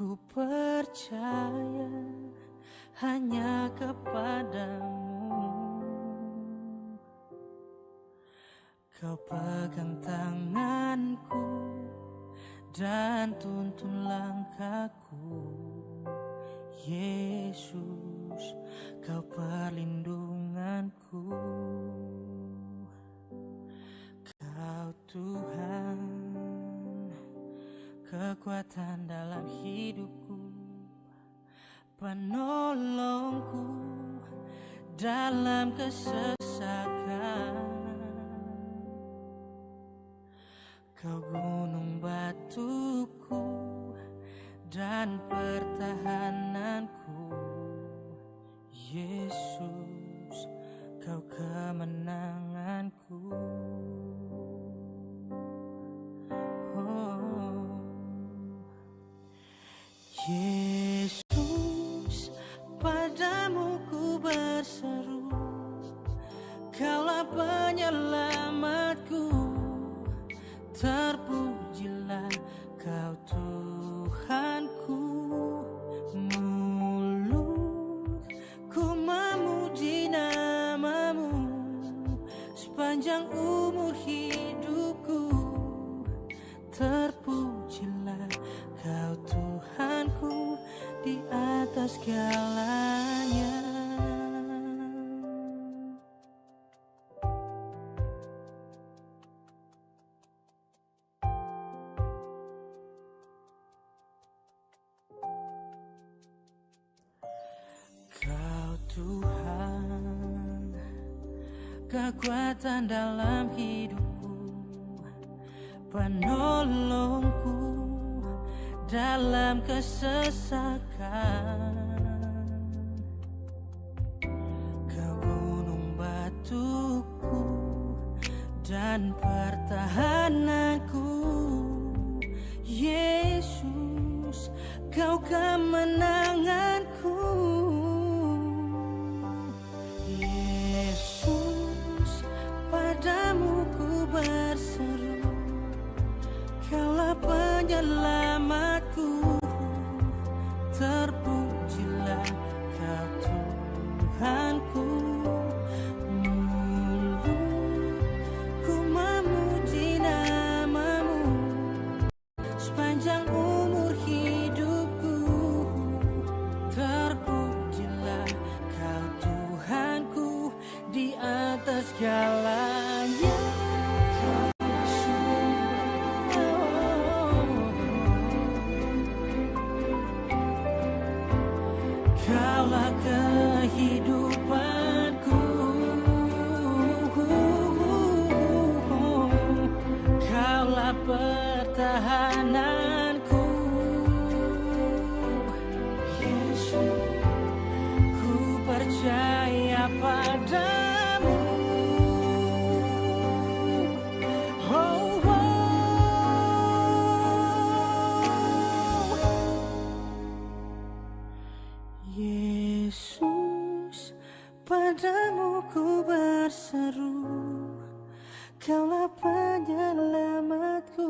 Ku percaya hanya kepadamu. Kau pegang tanganku dan tuntun langkahku. Yesus, kau perlindunganku. Kau Tuhan, kekuatan dalam hidupku, penolongku dalam kesesakan. Kau gunung batuku dan pertahananku. Yesus, kau kemenanganku. Yesus, padamu ku berseru, Kaulah penyelamatku. Terpujilah Kau Tuhanku. Mulutku memuji namamu sepanjang umur hidupku. Terpujilah Kau Tuhanku di atas segalanya. Kau Tuhan, kekuatan dalam hidupku, penolongku dalam kesesakan. Kau gunung batuku dan pertahananku. Yesus, Kau kemenanganku. Yesus, padamu ku berseru, Kaulah penyelamatku. Terpujilah Kau Tuhanku. Mulutku memuji namamu sepanjang umur hidupku. Terpujilah Kau Tuhanku di atas segalanya. Kaulah kehidupanku, Kaulah pertahananku. Yesus, ku percaya padamu. Oh, Yesus, padamu ku berseru, Kaulah penyelamatku.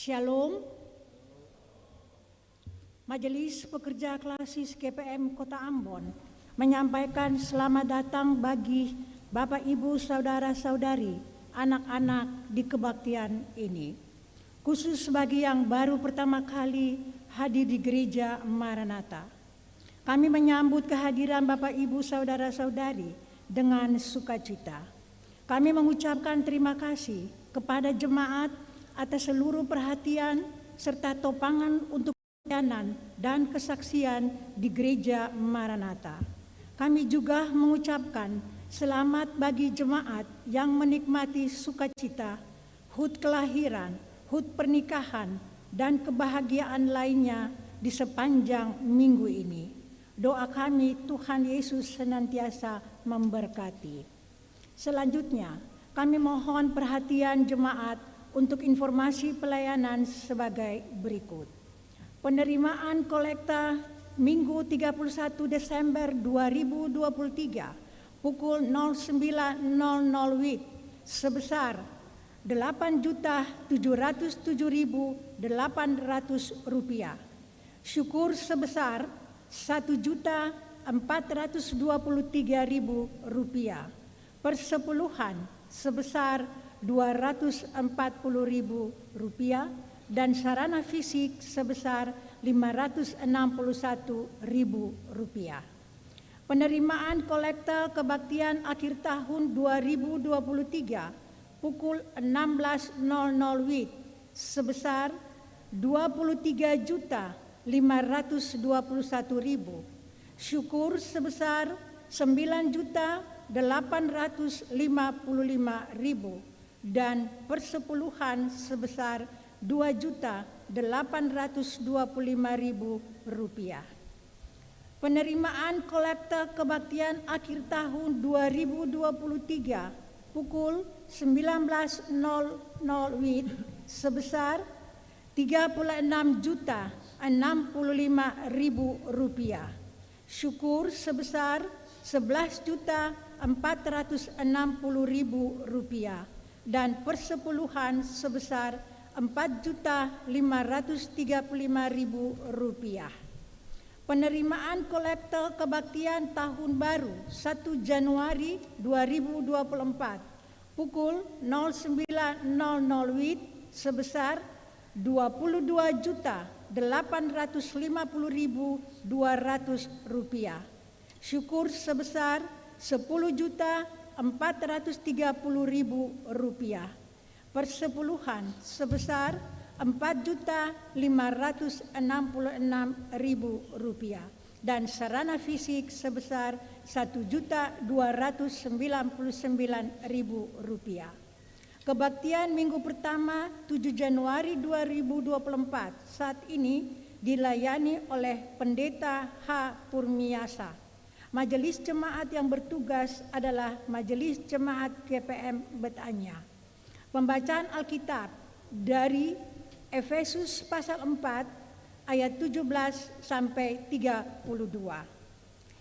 Shalom. Majelis Pekerja Klasis KPM Kota Ambon menyampaikan selamat datang bagi Bapak Ibu Saudara-saudari, anak-anak di kebaktian ini. Khusus bagi yang baru pertama kali hadir di Gereja Maranatha. Kami menyambut kehadiran Bapak Ibu Saudara-saudari dengan sukacita. Kami mengucapkan terima kasih kepada jemaat atas seluruh perhatian serta topangan untuk pelayanan dan kesaksian di Gereja Maranatha. Kami juga mengucapkan selamat bagi jemaat yang menikmati sukacita, HUT kelahiran, HUT pernikahan, dan kebahagiaan lainnya di sepanjang minggu ini. Doa kami Tuhan Yesus senantiasa memberkati. Selanjutnya, kami mohon perhatian jemaat untuk informasi pelayanan sebagai berikut. Penerimaan kolekta Minggu 31 Desember 2023 pukul 09.00 WIB sebesar Rp8.707.800. Syukur sebesar Rp1.423.000. Persepuluhan sebesar Rp240.000 dan sarana fisik sebesar Rp561.000. Penerimaan kolekta kebaktian akhir tahun 2023 pukul 16.00 WIB sebesar Rp23.521.000. Syukur sebesar Rp9.855.000 dan persepuluhan sebesar Rp2.825.000. Penerimaan kolekta kebaktian akhir tahun 2023 pukul 19.00 WIB sebesar Rp36.065.000. Syukur sebesar Rp11.460.000 dan persepuluhan sebesar Rp4.535.000. Penerimaan kolekta kebaktian tahun baru 1 Januari 2024 pukul 09.00 WIB sebesar Rp28.850.200. Syukur sebesar Rp10.430.000. Persepuluhan sebesar Rp4.566.000 dan sarana fisik sebesar Rp1.299.000. Kebaktian minggu pertama 7 Januari 2024 saat ini dilayani oleh Pendeta H. Purmiasa. Majelis jemaat yang bertugas adalah Majelis Jemaat KPM Betania. Pembacaan Alkitab dari Efesus pasal 4 ayat 17 sampai 32.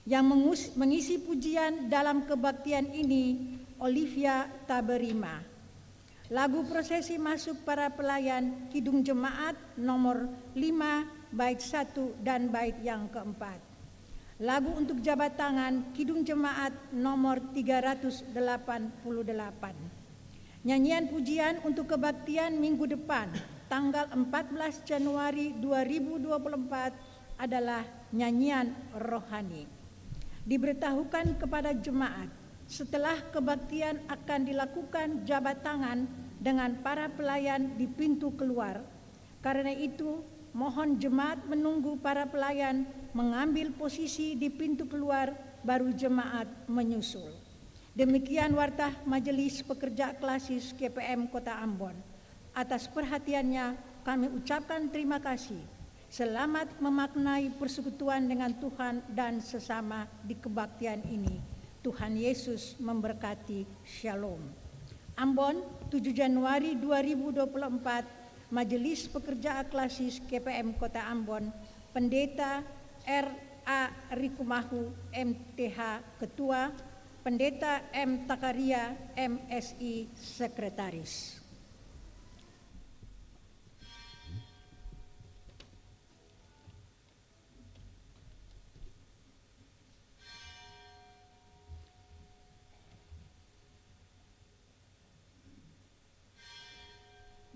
Yang mengisi pujian dalam kebaktian ini Olivia Taberima. Lagu prosesi masuk para pelayan Kidung Jemaat nomor 5 bait 1 dan bait yang keempat. Lagu untuk jabat tangan Kidung Jemaat nomor 388. Nyanyian pujian untuk kebaktian minggu depan tanggal 14 Januari 2024 adalah nyanyian rohani. Diberitahukan kepada jemaat setelah kebaktian akan dilakukan jabat tangan dengan para pelayan di pintu keluar. Karena itu mohon jemaat menunggu para pelayan mengambil posisi di pintu keluar, baru jemaat menyusul. Demikian warta Majelis Pekerja Klasis KPM Kota Ambon. Atas perhatiannya kami ucapkan terima kasih. Selamat memaknai persekutuan dengan Tuhan dan sesama di kebaktian ini. Tuhan Yesus memberkati. Shalom. Ambon, 7 Januari 2024, Majelis Pekerja Klasis KPM Kota Ambon, Pendeta R.A. Rikumahu MTH Ketua, Pendeta M. Takaria MSI Sekretaris.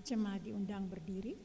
Jemaat diundang berdiri.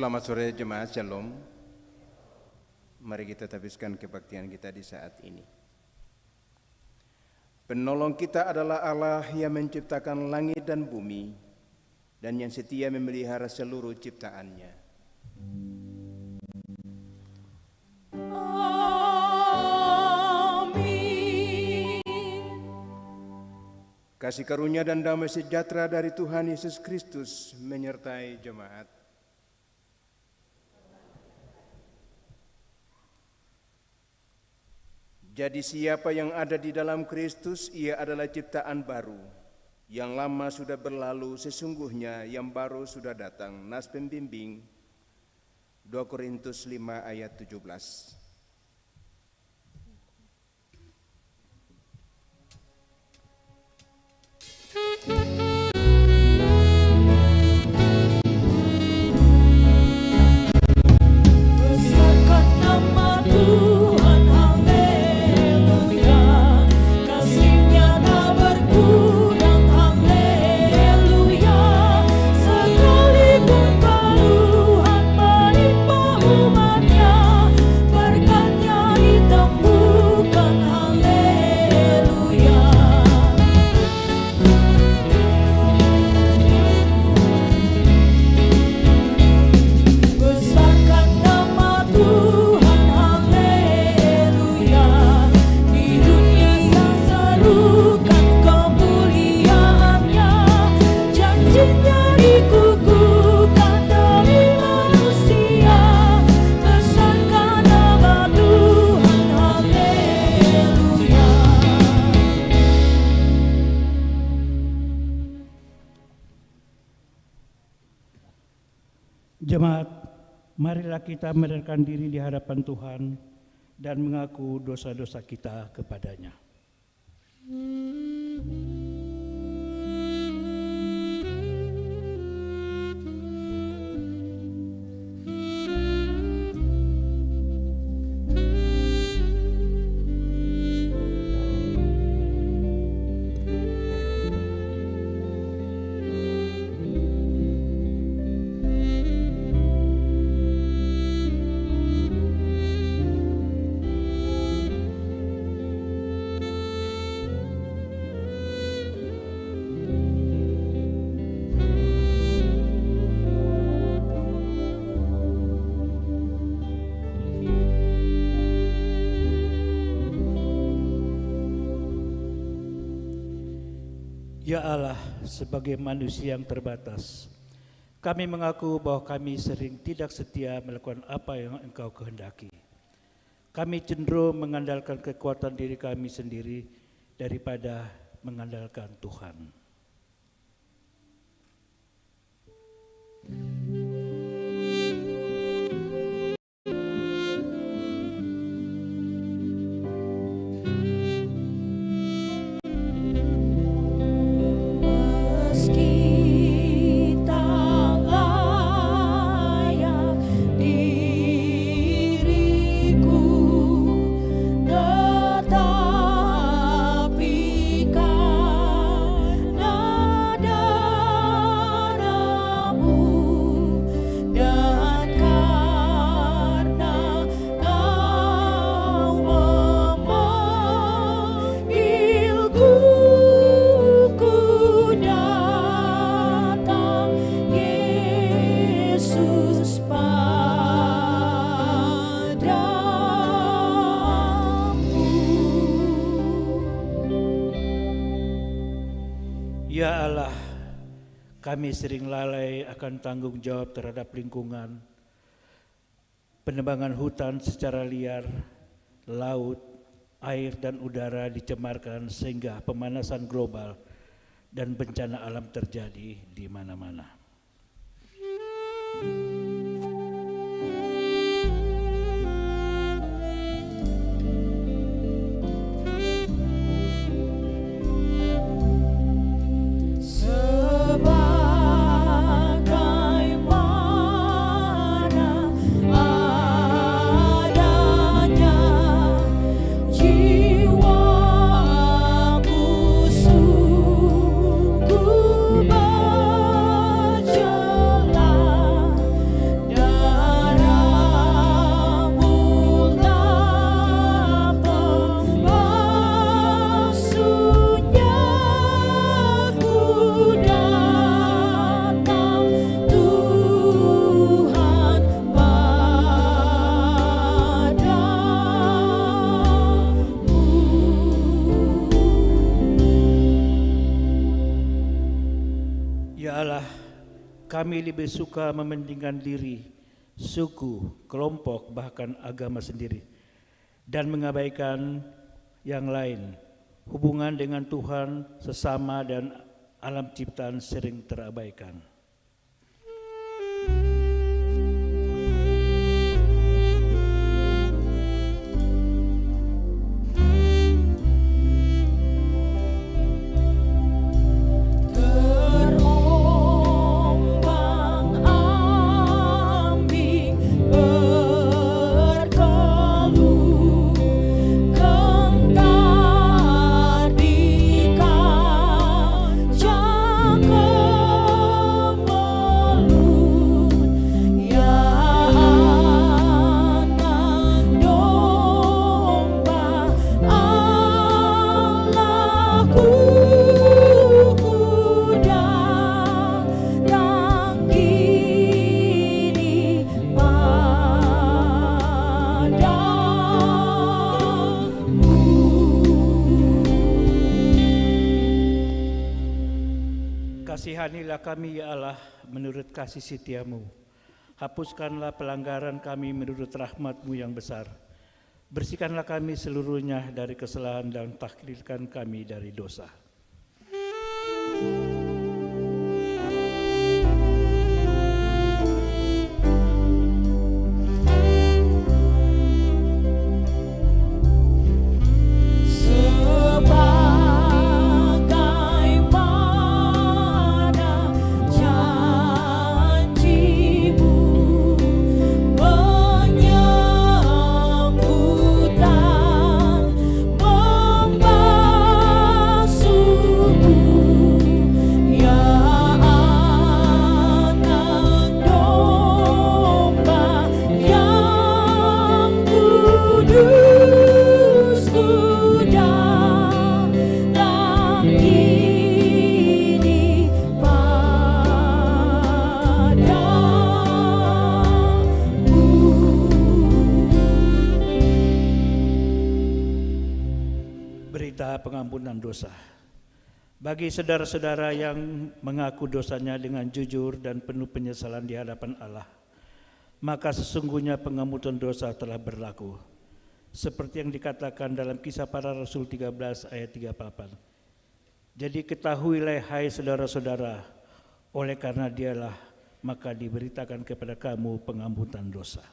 Selamat sore jemaat Shalom. Mari kita habiskan kebaktian kita di saat ini. Penolong kita adalah Allah yang menciptakan langit dan bumi dan yang setia memelihara seluruh ciptaannya. Amin. Kasih karunia dan damai sejahtera dari Tuhan Yesus Kristus menyertai jemaat. Jadi siapa yang ada di dalam Kristus, ia adalah ciptaan baru. Yang lama sudah berlalu, sesungguhnya yang baru sudah datang. Nas pembimbing 2 Korintus 5 ayat 17. Jemaat, marilah kita merendahkan diri di hadapan Tuhan dan mengaku dosa-dosa kita kepadanya. Ya Allah, sebagai manusia yang terbatas, kami mengaku bahwa kami sering tidak setia melakukan apa yang Engkau kehendaki. Kami cenderung mengandalkan kekuatan diri kami sendiri daripada mengandalkan Tuhan. Ya Allah, kami sering lalai akan tanggung jawab terhadap lingkungan, penebangan hutan secara liar, laut, air dan udara dicemarkan sehingga pemanasan global dan bencana alam terjadi di mana-mana. Kami lebih suka mementingkan diri, suku, kelompok, bahkan agama sendiri, dan mengabaikan yang lain. Hubungan dengan Tuhan, sesama, dan alam ciptaan sering terabaikan. Kasihanilah kami ya Allah menurut kasih setiamu. Hapuskanlah pelanggaran kami menurut rahmat-Mu yang besar. Bersihkanlah kami seluruhnya dari kesalahan dan taklirkan kami dari dosa. Pengampunan dosa. Bagi saudara-saudara yang mengaku dosanya dengan jujur dan penuh penyesalan di hadapan Allah, maka sesungguhnya pengampunan dosa telah berlaku. Seperti yang dikatakan dalam Kisah Para Rasul 13 ayat 38. Jadi ketahuilah hai saudara-saudara, oleh karena dialah maka diberitakan kepada kamu pengampunan dosa.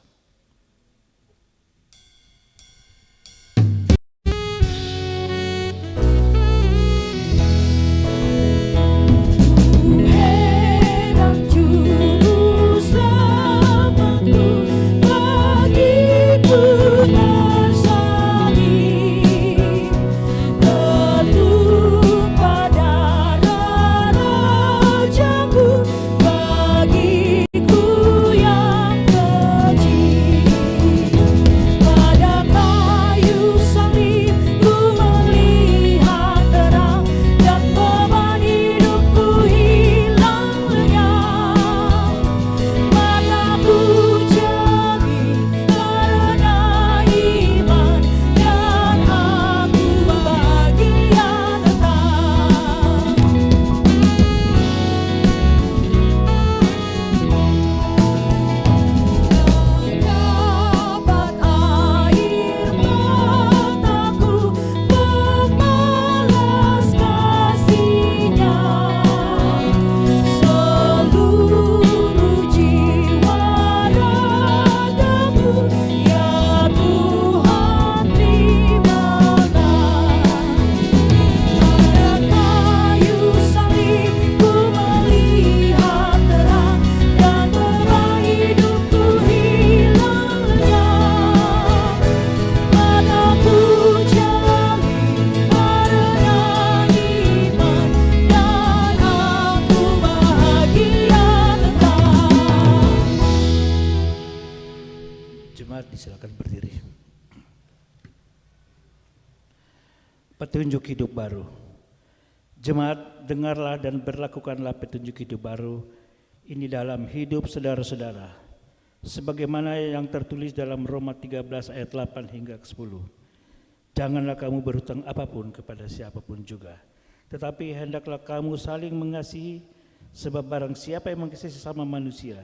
Silakan berdiri. Petunjuk hidup baru. Jemaat, dengarlah dan berlakukanlah petunjuk hidup baru ini dalam hidup saudara-saudara, sebagaimana yang tertulis dalam Roma 13 ayat 8 hingga 10. Janganlah kamu berhutang apapun kepada siapapun juga, tetapi hendaklah kamu saling mengasihi, sebab barang siapa yang mengasihi sesama manusia,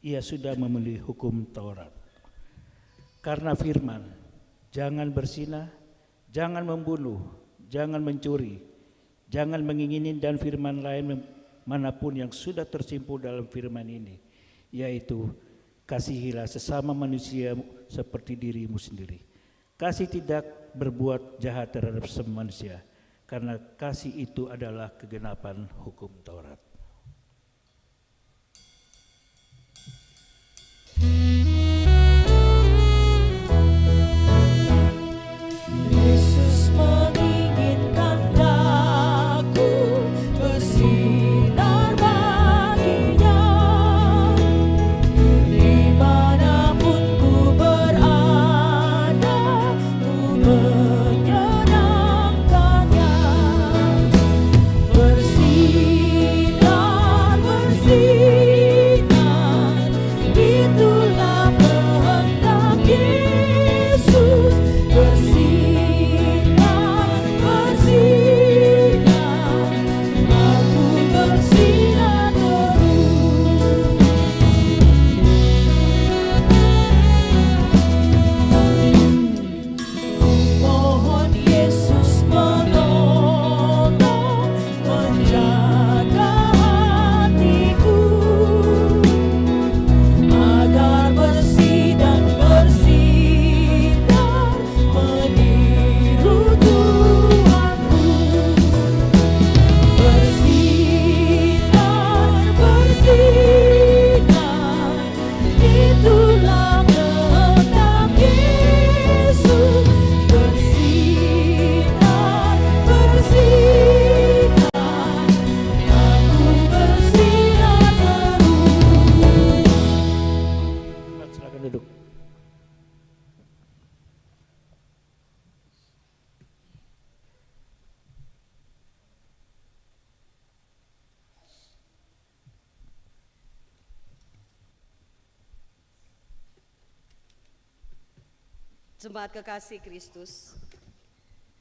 ia sudah memenuhi hukum Taurat. Karena firman, jangan berzina, jangan membunuh, jangan mencuri, jangan mengingini, dan firman lain manapun yang sudah tersimpul dalam firman ini, yaitu kasihilah sesama manusia seperti dirimu sendiri. Kasih tidak berbuat jahat terhadap sesama manusia, karena kasih itu adalah kegenapan hukum Taurat. Jemaat kekasih Kristus,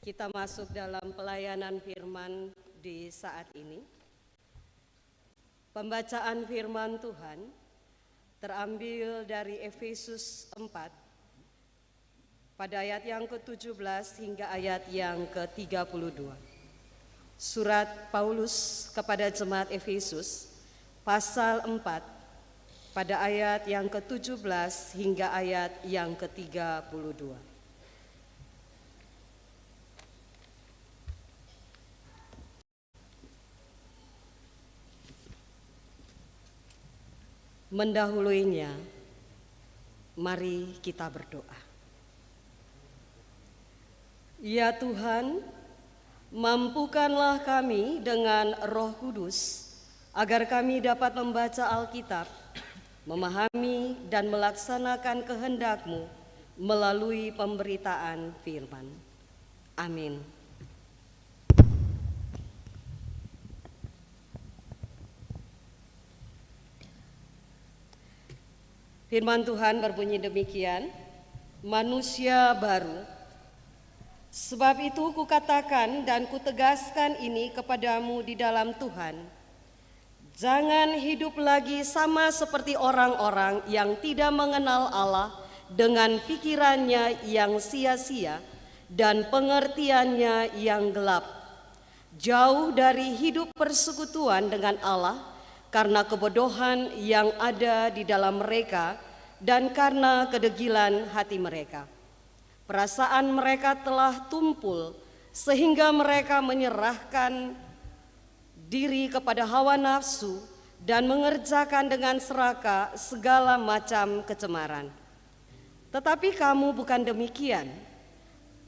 Kita masuk dalam pelayanan firman di saat ini. Pembacaan firman Tuhan terambil dari Efesus 4 pada ayat yang ke-17 hingga ayat yang ke-32. Surat Paulus kepada jemaat Efesus pasal 4 pada ayat yang ke-17 hingga ayat yang ke-32. Mendahuluinya, mari kita berdoa. Ya Tuhan, mampukanlah kami dengan Roh Kudus agar kami dapat membaca Alkitab, memahami dan melaksanakan kehendak-Mu melalui pemberitaan firman. Amin. Firman Tuhan berbunyi demikian, manusia baru. Sebab itu kukatakan dan kutegaskan ini kepadamu di dalam Tuhan. Jangan hidup lagi sama seperti orang-orang yang tidak mengenal Allah dengan pikirannya yang sia-sia dan pengertiannya yang gelap. Jauh dari hidup persekutuan dengan Allah, karena kebodohan yang ada di dalam mereka dan karena kedegilan hati mereka. Perasaan mereka telah tumpul sehingga mereka menyerahkan diri kepada hawa nafsu dan mengerjakan dengan serakah segala macam kecemaran. Tetapi kamu bukan demikian.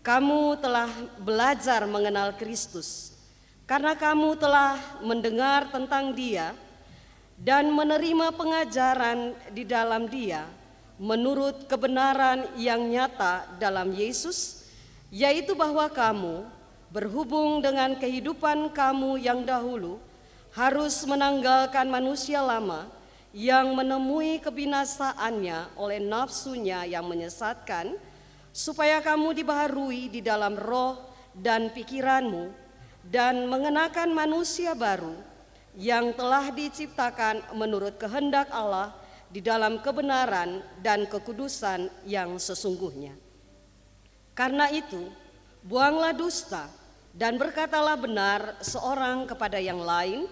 Kamu telah belajar mengenal Kristus karena kamu telah mendengar tentang Dia dan menerima pengajaran di dalam Dia menurut kebenaran yang nyata dalam Yesus, yaitu bahwa kamu berhubung dengan kehidupan kamu yang dahulu harus menanggalkan manusia lama yang menemui kebinasaannya oleh nafsunya yang menyesatkan, supaya kamu dibaharui di dalam roh dan pikiranmu dan mengenakan manusia baru yang telah diciptakan menurut kehendak Allah di dalam kebenaran dan kekudusan yang sesungguhnya. Karena itu, buanglah dusta dan berkatalah benar seorang kepada yang lain,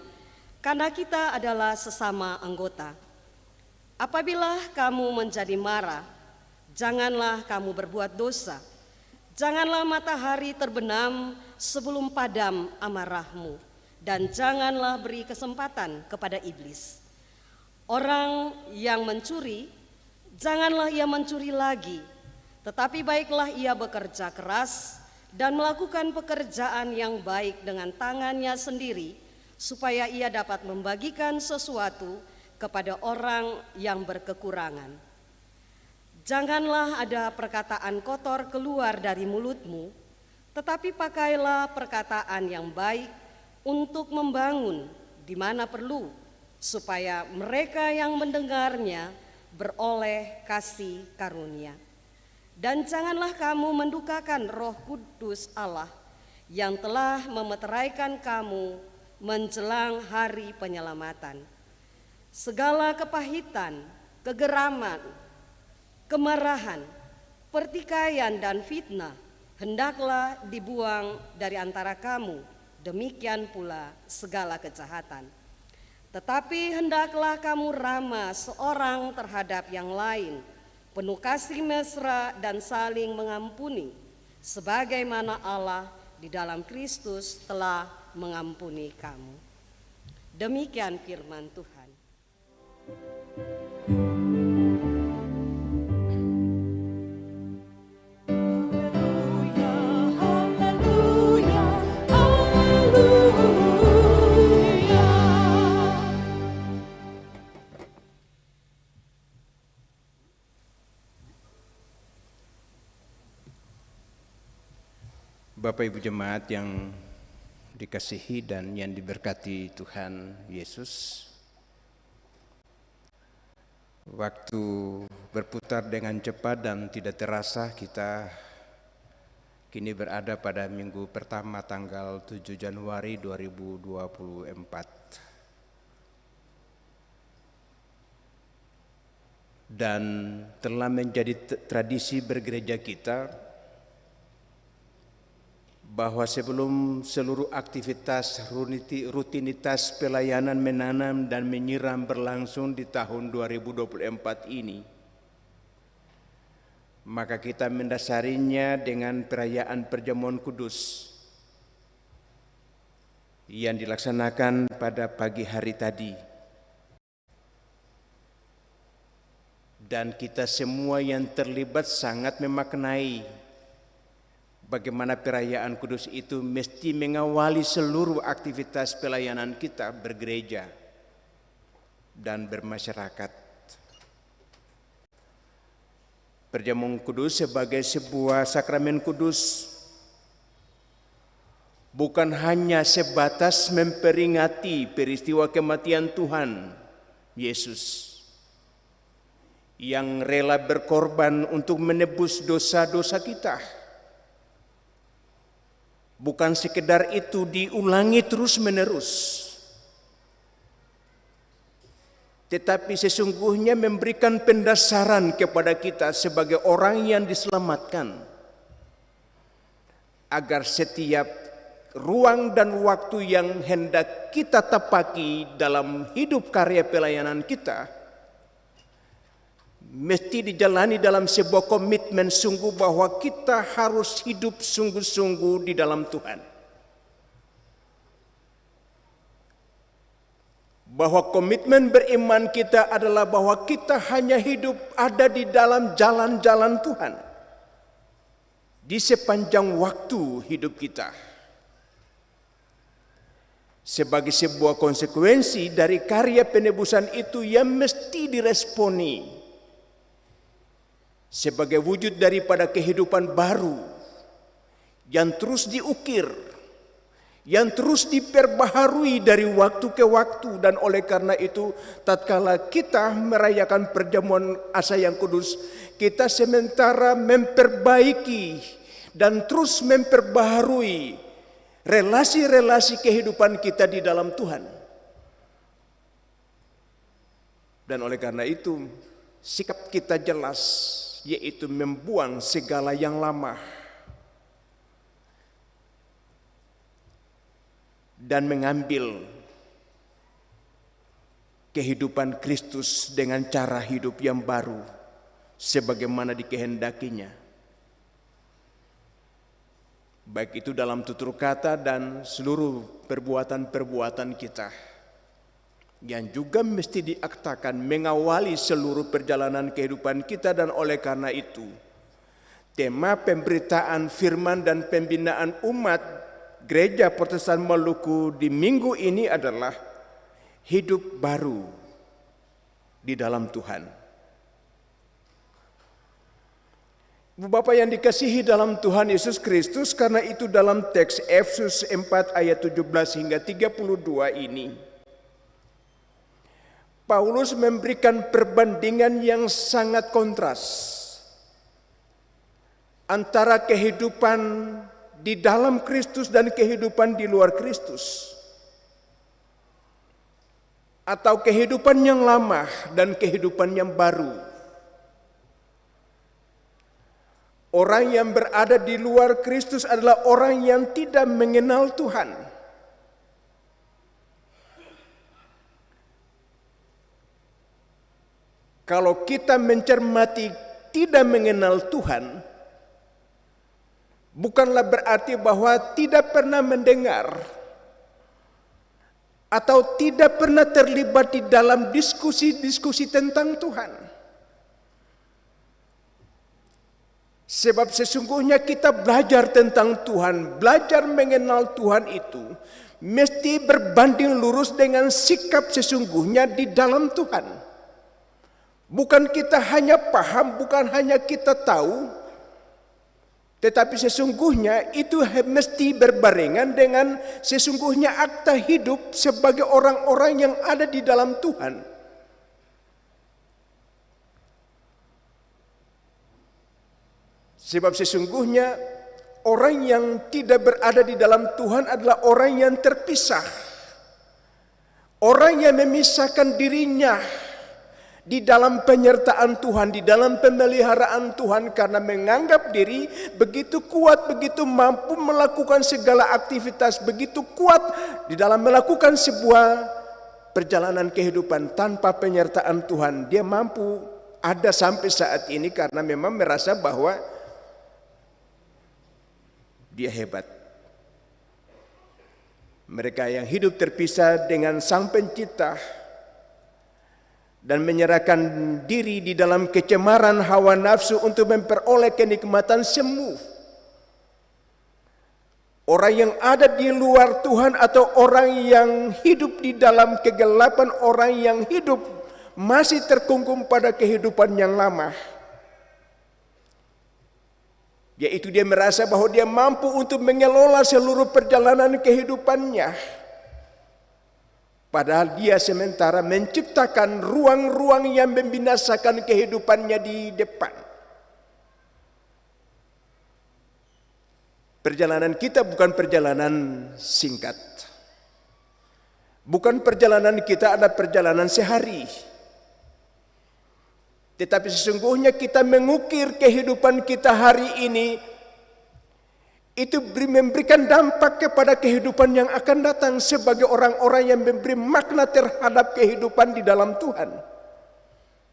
karena kita adalah sesama anggota. Apabila kamu menjadi marah, janganlah kamu berbuat dosa. Janganlah matahari terbenam sebelum padam amarahmu. Dan janganlah beri kesempatan kepada iblis. Orang yang mencuri, janganlah ia mencuri lagi, tetapi baiklah ia bekerja keras dan melakukan pekerjaan yang baik dengan tangannya sendiri, supaya ia dapat membagikan sesuatu kepada orang yang berkekurangan. Janganlah ada perkataan kotor keluar dari mulutmu, tetapi pakailah perkataan yang baik untuk membangun di mana perlu, supaya mereka yang mendengarnya beroleh kasih karunia. Dan janganlah kamu mendukakan Roh Kudus Allah yang telah memeteraikan kamu menjelang hari penyelamatan. Segala kepahitan, kegeraman, kemarahan, pertikaian dan fitnah hendaklah dibuang dari antara kamu. Demikian pula segala kejahatan. Tetapi hendaklah kamu ramah seorang terhadap yang lain, penuh kasih mesra dan saling mengampuni, sebagaimana Allah di dalam Kristus telah mengampuni kamu. Demikian firman Tuhan. Bapak Ibu Jemaat yang dikasihi dan yang diberkati Tuhan Yesus, waktu berputar dengan cepat dan tidak terasa kita kini berada pada minggu pertama tanggal 7 Januari 2024. Dan telah menjadi tradisi bergereja kita bahwa sebelum seluruh aktivitas rutinitas pelayanan menanam dan menyiram berlangsung di tahun 2024 ini, maka kita mendasarinya dengan perayaan perjamuan kudus yang dilaksanakan pada pagi hari tadi. Dan kita semua yang terlibat sangat memaknai bagaimana perayaan kudus itu mesti mengawali seluruh aktivitas pelayanan kita bergereja dan bermasyarakat. Perjamuan kudus sebagai sebuah sakramen kudus bukan hanya sebatas memperingati peristiwa kematian Tuhan Yesus yang rela berkorban untuk menebus dosa-dosa kita. Bukan sekedar itu diulangi terus-menerus, tetapi sesungguhnya memberikan pendasaran kepada kita sebagai orang yang diselamatkan, agar setiap ruang dan waktu yang hendak kita tapaki dalam hidup karya pelayanan kita mesti dijalani dalam sebuah komitmen sungguh bahwa kita harus hidup sungguh-sungguh di dalam Tuhan. Bahwa komitmen beriman kita adalah bahwa kita hanya hidup ada di dalam jalan-jalan Tuhan di sepanjang waktu hidup kita. Sebagai sebuah konsekuensi dari karya penebusan itu yang mesti diresponi sebagai wujud daripada kehidupan baru yang terus diukir, yang terus diperbaharui dari waktu ke waktu. Dan oleh karena itu, tatkala kita merayakan perjamuan asa yang kudus, kita sementara memperbaiki dan terus memperbaharui relasi-relasi kehidupan kita di dalam Tuhan. Dan oleh karena itu, sikap kita jelas, yaitu membuang segala yang lama dan mengambil kehidupan Kristus dengan cara hidup yang baru sebagaimana dikehendakinya, baik itu dalam tutur kata dan seluruh perbuatan-perbuatan kita, yang juga mesti diaktakan mengawali seluruh perjalanan kehidupan kita. Dan oleh karena itu, tema pemberitaan firman dan pembinaan umat Gereja Protestan Maluku di minggu ini adalah hidup baru di dalam Tuhan. Bapak yang dikasihi dalam Tuhan Yesus Kristus, karena itu dalam teks Efesus 4 ayat 17 hingga 32 ini, Paulus memberikan perbandingan yang sangat kontras antara kehidupan di dalam Kristus dan kehidupan di luar Kristus, atau kehidupan yang lama dan kehidupan yang baru. Orang yang berada di luar Kristus adalah orang yang tidak mengenal Tuhan. Kalau kita mencermati tidak mengenal Tuhan, bukanlah berarti bahwa tidak pernah mendengar atau tidak pernah terlibat di dalam diskusi-diskusi tentang Tuhan. Sebab sesungguhnya kita belajar tentang Tuhan, belajar mengenal Tuhan itu mesti berbanding lurus dengan sikap sesungguhnya di dalam Tuhan. Bukan kita hanya paham, bukan hanya kita tahu, tetapi sesungguhnya itu mesti berbarengan dengan sesungguhnya akta hidup sebagai orang-orang yang ada di dalam Tuhan. Sebab sesungguhnya orang yang tidak berada di dalam Tuhan adalah orang yang terpisah. Orang yang memisahkan dirinya di dalam penyertaan Tuhan, di dalam pemeliharaan Tuhan, karena menganggap diri begitu kuat, begitu mampu melakukan segala aktivitas, begitu kuat di dalam melakukan sebuah perjalanan kehidupan tanpa penyertaan Tuhan. Dia mampu ada sampai saat ini karena memang merasa bahwa dia hebat. Mereka yang hidup terpisah dengan Sang Pencipta dan menyerahkan diri di dalam kecemaran hawa nafsu untuk memperoleh kenikmatan semu. Orang yang ada di luar Tuhan atau orang yang hidup di dalam kegelapan, orang yang hidup masih terkungkung pada kehidupan yang lama. Yaitu dia merasa bahwa dia mampu untuk mengelola seluruh perjalanan kehidupannya. Padahal dia sementara menciptakan ruang-ruang yang membinasakan kehidupannya di depan. Perjalanan kita bukan perjalanan singkat. Bukan perjalanan kita ada perjalanan sehari. Tetapi sesungguhnya kita mengukir kehidupan kita hari ini, itu memberikan dampak kepada kehidupan yang akan datang sebagai orang-orang yang memberi makna terhadap kehidupan di dalam Tuhan.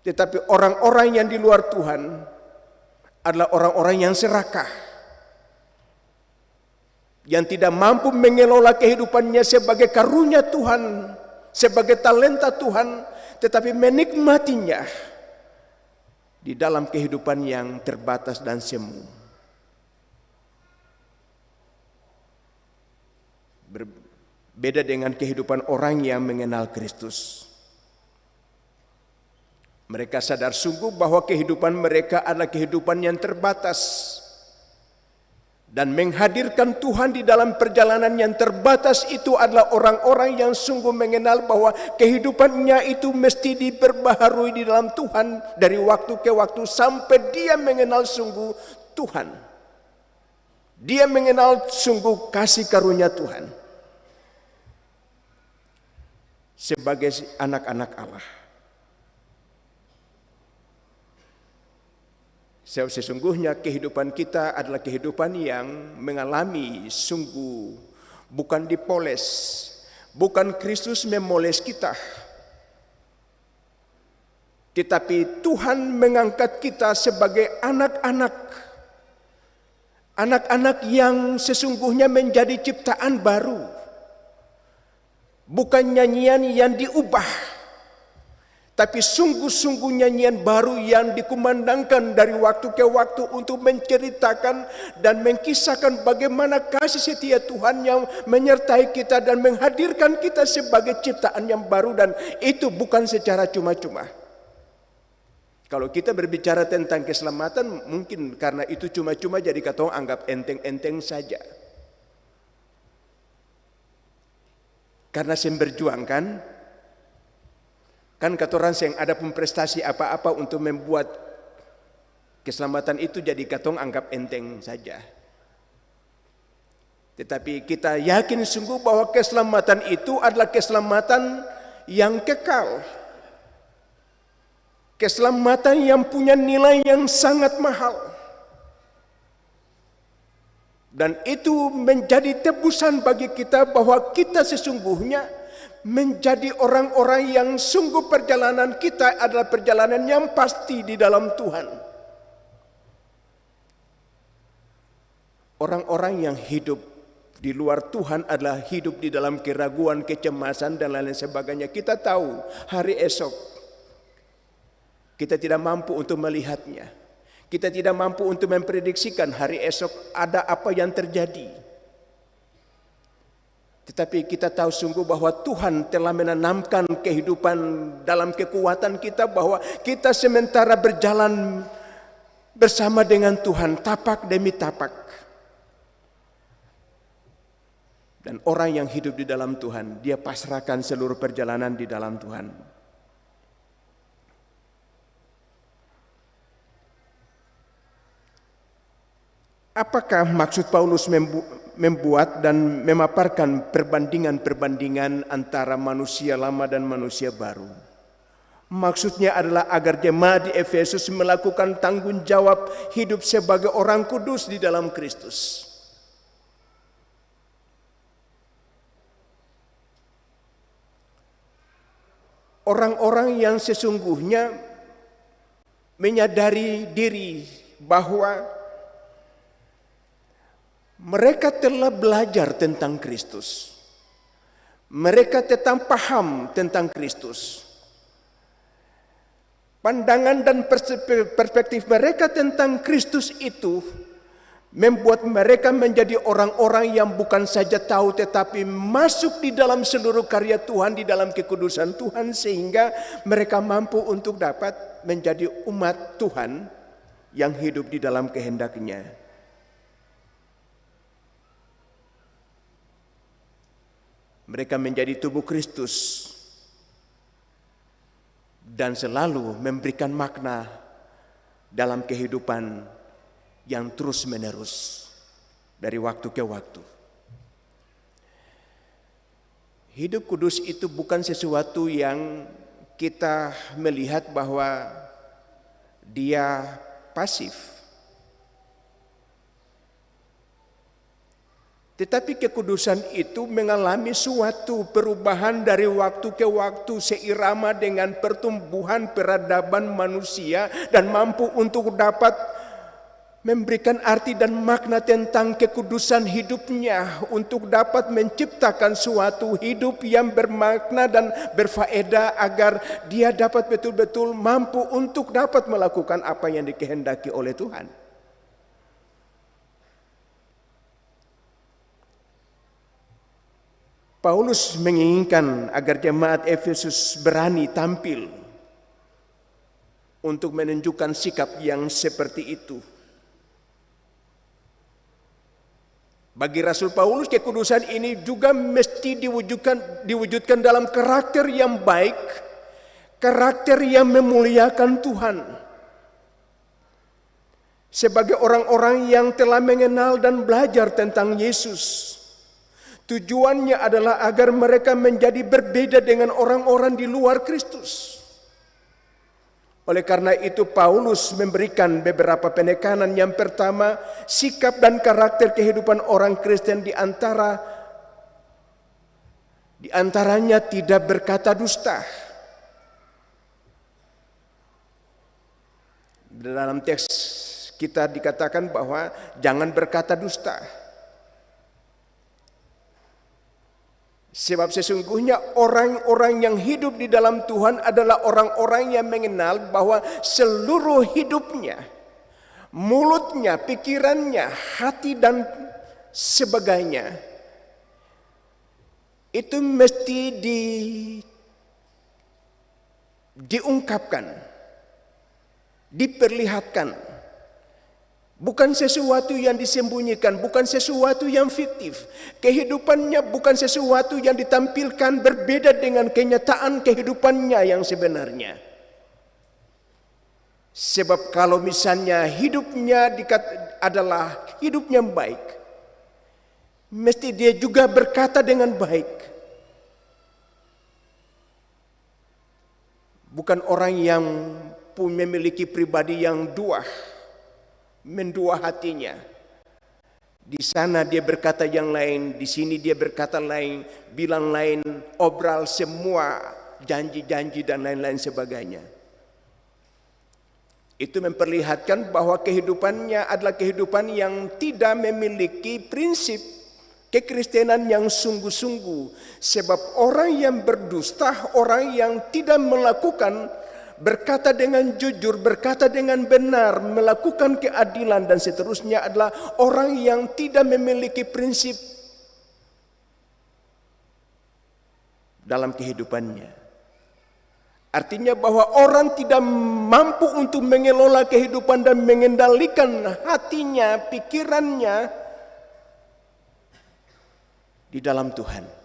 Tetapi orang-orang yang di luar Tuhan adalah orang-orang yang serakah, yang tidak mampu mengelola kehidupannya sebagai karunia Tuhan, sebagai talenta Tuhan, tetapi menikmatinya di dalam kehidupan yang terbatas dan semu. Berbeda dengan kehidupan orang yang mengenal Kristus. Mereka sadar sungguh bahwa kehidupan mereka adalah kehidupan yang terbatas. Dan menghadirkan Tuhan di dalam perjalanan yang terbatas itu adalah orang-orang yang sungguh mengenal bahwa kehidupannya itu mesti diperbaharui di dalam Tuhan dari waktu ke waktu sampai dia mengenal sungguh Tuhan. Dia mengenal sungguh kasih karunia Tuhan sebagai anak-anak Allah. Sesungguhnya kehidupan kita adalah kehidupan yang mengalami sungguh bukan dipoles, bukan Kristus memoles kita, tetapi Tuhan mengangkat kita sebagai anak-anak yang sesungguhnya menjadi ciptaan baru, bukan nyanyian yang diubah, tapi sungguh-sungguh nyanyian baru yang dikumandangkan dari waktu ke waktu untuk menceritakan dan mengkisahkan bagaimana kasih setia Tuhan yang menyertai kita dan menghadirkan kita sebagai ciptaan yang baru, dan itu bukan secara cuma-cuma. Kalau kita berbicara tentang keselamatan, mungkin karena itu cuma-cuma jadi katong anggap enteng-enteng saja. Karena saya berjuang kan katoran yang ada pun prestasi apa-apa untuk membuat keselamatan itu jadi katong anggap enteng saja. Tetapi kita yakin sungguh bahwa keselamatan itu adalah keselamatan yang kekal. Keselamatan yang punya nilai yang sangat mahal. Dan itu menjadi tebusan bagi kita bahwa kita sesungguhnya menjadi orang-orang yang sungguh perjalanan kita adalah perjalanan yang pasti di dalam Tuhan. Orang-orang yang hidup di luar Tuhan adalah hidup di dalam keraguan, kecemasan, dan lain sebagainya. Kita tahu hari esok kita tidak mampu untuk melihatnya. Kita tidak mampu untuk memprediksikan hari esok ada apa yang terjadi. Tetapi kita tahu sungguh bahwa Tuhan telah menanamkan kehidupan dalam kekuatan kita, bahwa kita sementara berjalan bersama dengan Tuhan tapak demi tapak. Dan orang yang hidup di dalam Tuhan, dia pasrahkan seluruh perjalanan di dalam Tuhan. Apakah maksud Paulus membuat dan memaparkan perbandingan-perbandingan antara manusia lama dan manusia baru? Maksudnya adalah agar jemaat di Efesus melakukan tanggung jawab hidup sebagai orang kudus di dalam Kristus. Orang-orang yang sesungguhnya menyadari diri bahwa mereka telah belajar tentang Kristus. Mereka tetap paham tentang Kristus. Pandangan dan perspektif mereka tentang Kristus itu membuat mereka menjadi orang-orang yang bukan saja tahu tetapi masuk di dalam seluruh karya Tuhan, di dalam kekudusan Tuhan, sehingga mereka mampu untuk dapat menjadi umat Tuhan yang hidup di dalam kehendak-Nya. Mereka menjadi tubuh Kristus dan selalu memberikan makna dalam kehidupan yang terus-menerus dari waktu ke waktu. Hidup kudus itu bukan sesuatu yang kita melihat bahwa dia pasif. Tetapi kekudusan itu mengalami suatu perubahan dari waktu ke waktu seirama dengan pertumbuhan peradaban manusia dan mampu untuk dapat memberikan arti dan makna tentang kekudusan hidupnya untuk dapat menciptakan suatu hidup yang bermakna dan berfaedah agar dia dapat betul-betul mampu untuk dapat melakukan apa yang dikehendaki oleh Tuhan. Paulus menginginkan agar jemaat Efesus berani tampil untuk menunjukkan sikap yang seperti itu. Bagi Rasul Paulus, kekudusan ini juga mesti diwujudkan dalam karakter yang baik, karakter yang memuliakan Tuhan. Sebagai orang-orang yang telah mengenal dan belajar tentang Yesus, tujuannya adalah agar mereka menjadi berbeda dengan orang-orang di luar Kristus. Oleh karena itu Paulus memberikan beberapa penekanan. Yang pertama, sikap dan karakter kehidupan orang Kristen di antaranya tidak berkata dusta. Dalam teks kita dikatakan bahwa jangan berkata dusta. Sebab sesungguhnya orang-orang yang hidup di dalam Tuhan adalah orang-orang yang mengenal bahwa seluruh hidupnya, mulutnya, pikirannya, hati dan sebagainya itu mesti diungkapkan, diperlihatkan. Bukan sesuatu yang disembunyikan, bukan sesuatu yang fiktif. Kehidupannya bukan sesuatu yang ditampilkan berbeda dengan kenyataan kehidupannya yang sebenarnya. Sebab kalau misalnya hidupnya adalah hidup yang baik, mesti dia juga berkata dengan baik. Bukan orang yang memiliki pribadi yang mendua hatinya. Di sana dia berkata yang lain, di sini dia berkata lain, bilang lain, obral semua janji-janji dan lain-lain sebagainya. Itu memperlihatkan bahwa kehidupannya adalah kehidupan yang tidak memiliki prinsip kekristenan yang sungguh-sungguh. Sebab orang yang berdusta, orang yang tidak melakukan, berkata dengan jujur, berkata dengan benar, melakukan keadilan dan seterusnya adalah orang yang tidak memiliki prinsip dalam kehidupannya. Artinya bahwa orang tidak mampu untuk mengelola kehidupan dan mengendalikan hatinya, pikirannya di dalam Tuhan.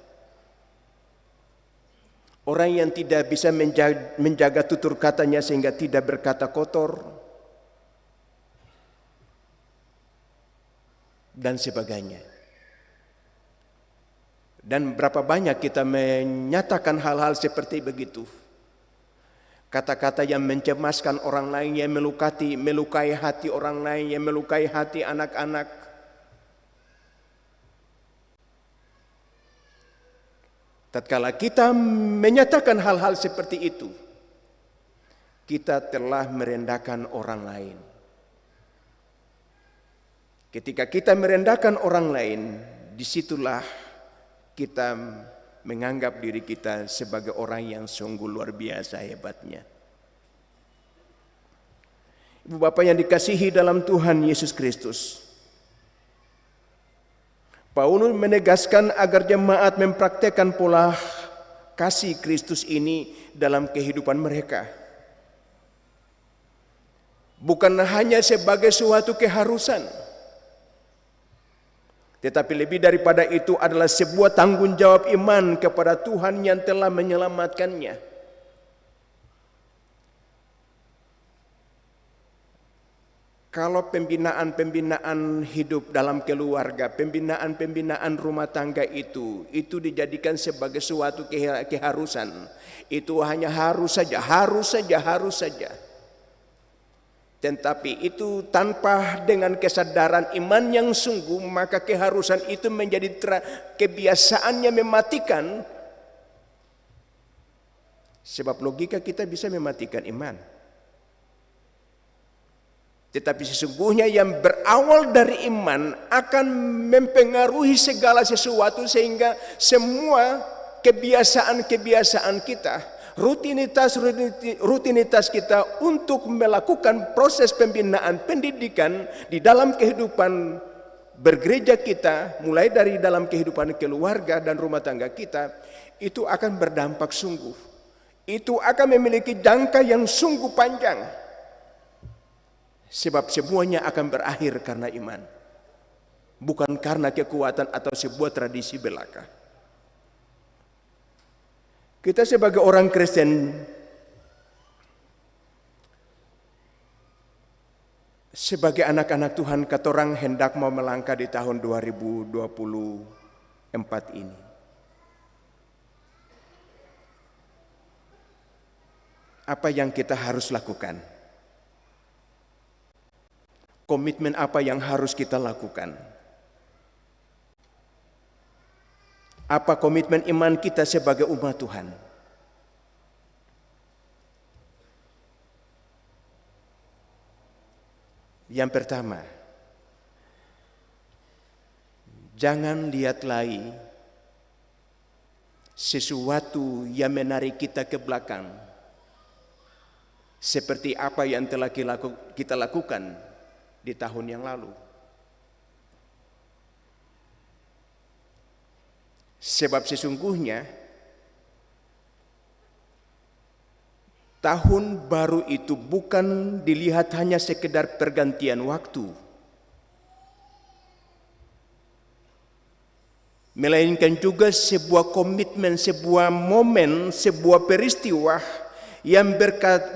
Orang yang tidak bisa menjaga tutur katanya sehingga tidak berkata kotor. dan sebagainya. Dan berapa banyak kita menyatakan hal-hal seperti begitu. Kata-kata yang mencemaskan orang lain, yang melukai hati orang lain, yang melukai hati anak-anak. Tatkala kita menyatakan hal-hal seperti itu, kita telah merendahkan orang lain. Ketika kita merendahkan orang lain, disitulah kita menganggap diri kita sebagai orang yang sungguh luar biasa hebatnya. Ibu bapak yang dikasihi dalam Tuhan Yesus Kristus, Paulus menegaskan agar jemaat mempraktekkan pola kasih Kristus ini dalam kehidupan mereka. Bukan hanya sebagai suatu keharusan, tetapi lebih daripada itu adalah sebuah tanggung jawab iman kepada Tuhan yang telah menyelamatkannya. Kalau pembinaan hidup dalam keluarga, pembinaan rumah tangga itu dijadikan sebagai suatu keharusan, itu hanya harus saja. Tetapi itu tanpa dengan kesadaran iman yang sungguh, maka keharusan itu menjadi kebiasaan yang mematikan. Sebab logika kita bisa mematikan iman. Tetapi sesungguhnya yang berawal dari iman akan mempengaruhi segala sesuatu, sehingga semua kebiasaan-kebiasaan kita, rutinitas kita untuk melakukan proses pembinaan pendidikan di dalam kehidupan bergereja kita, mulai dari dalam kehidupan keluarga dan rumah tangga kita, itu akan berdampak sungguh. Itu akan memiliki jangka yang sungguh panjang. Sebab semuanya akan berakhir karena iman, bukan karena kekuatan atau sebuah tradisi belaka. Kita sebagai orang Kristen, sebagai anak-anak Tuhan, katorang hendak mau melangkah di tahun 2024 ini. Apa yang kita harus lakukan? Komitmen apa yang harus kita lakukan? Apa komitmen iman kita sebagai umat Tuhan? Yang pertama, jangan lihat lagi sesuatu yang menarik kita ke belakang, seperti apa yang telah kita lakukan di tahun yang lalu. Sebab sesungguhnya tahun baru itu bukan dilihat hanya sekedar pergantian waktu, melainkan juga sebuah komitmen, sebuah momen, sebuah peristiwa yang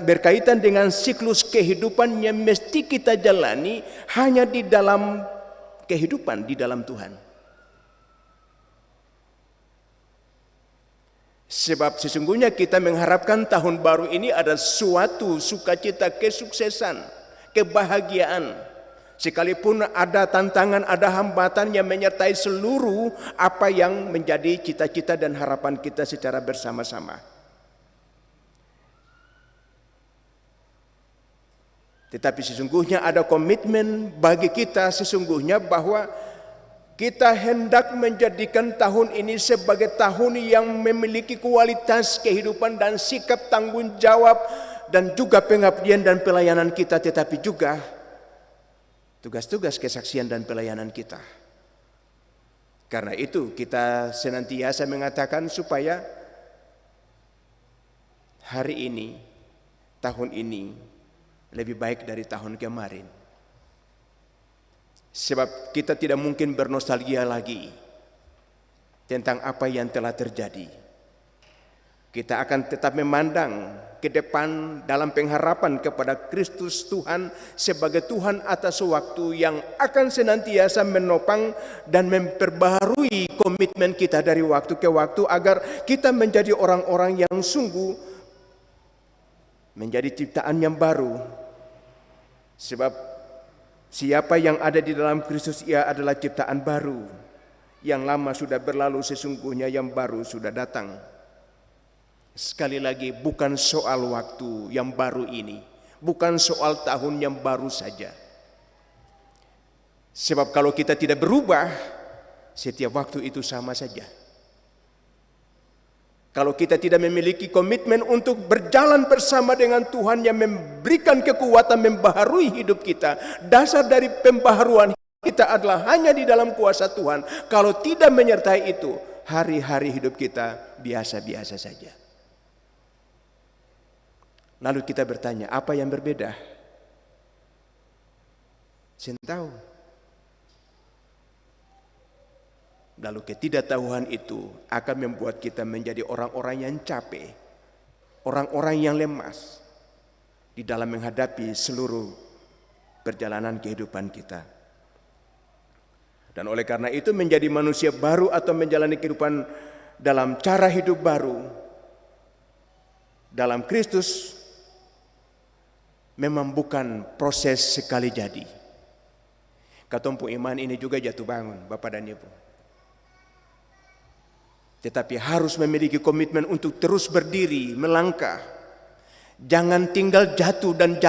berkaitan dengan siklus kehidupan yang mesti kita jalani hanya di dalam kehidupan di dalam Tuhan. Sebab sesungguhnya kita mengharapkan tahun baru ini ada suatu sukacita, kesuksesan, kebahagiaan. Sekalipun ada tantangan, ada hambatan yang menyertai seluruh apa yang menjadi cita-cita dan harapan kita secara bersama-sama. Tetapi sesungguhnya ada komitmen bagi kita sesungguhnya bahwa kita hendak menjadikan tahun ini sebagai tahun yang memiliki kualitas kehidupan dan sikap tanggung jawab dan juga pengabdian dan pelayanan kita, tetapi juga tugas-tugas kesaksian dan pelayanan kita. Karena itu kita senantiasa mengatakan supaya hari ini, tahun ini lebih baik dari tahun kemarin. Sebab kita tidak mungkin bernostalgia lagi tentang apa yang telah terjadi. Kita akan tetap memandang ke depan dalam pengharapan kepada Kristus Tuhan sebagai Tuhan atas waktu yang akan senantiasa menopang dan memperbaharui komitmen kita dari waktu ke waktu agar kita menjadi orang-orang yang sungguh menjadi ciptaan yang baru. Sebab siapa yang ada di dalam Kristus, ia adalah ciptaan baru. Yang lama sudah berlalu, sesungguhnya yang baru sudah datang. Sekali lagi, bukan soal waktu yang baru ini, bukan soal tahun yang baru saja. Sebab kalau kita tidak berubah, setiap waktu itu sama saja. Kalau kita tidak memiliki komitmen untuk berjalan bersama dengan Tuhan yang memberikan kekuatan membaharui hidup kita, dasar dari pembaharuan kita adalah hanya di dalam kuasa Tuhan. Kalau tidak menyertai itu, hari-hari hidup kita biasa-biasa saja. Lalu kita bertanya, apa yang berbeda? Saya tahu. Lalu ketidaktahuan itu akan membuat kita menjadi orang-orang yang capek, orang-orang yang lemas di dalam menghadapi seluruh perjalanan kehidupan kita. Dan oleh karena itu menjadi manusia baru atau menjalani kehidupan dalam cara hidup baru dalam Kristus memang bukan proses sekali jadi. Katompu iman ini juga jatuh bangun, Bapak dan Ibu. Tetapi harus memiliki komitmen untuk terus berdiri, melangkah. Jangan tinggal jatuh dan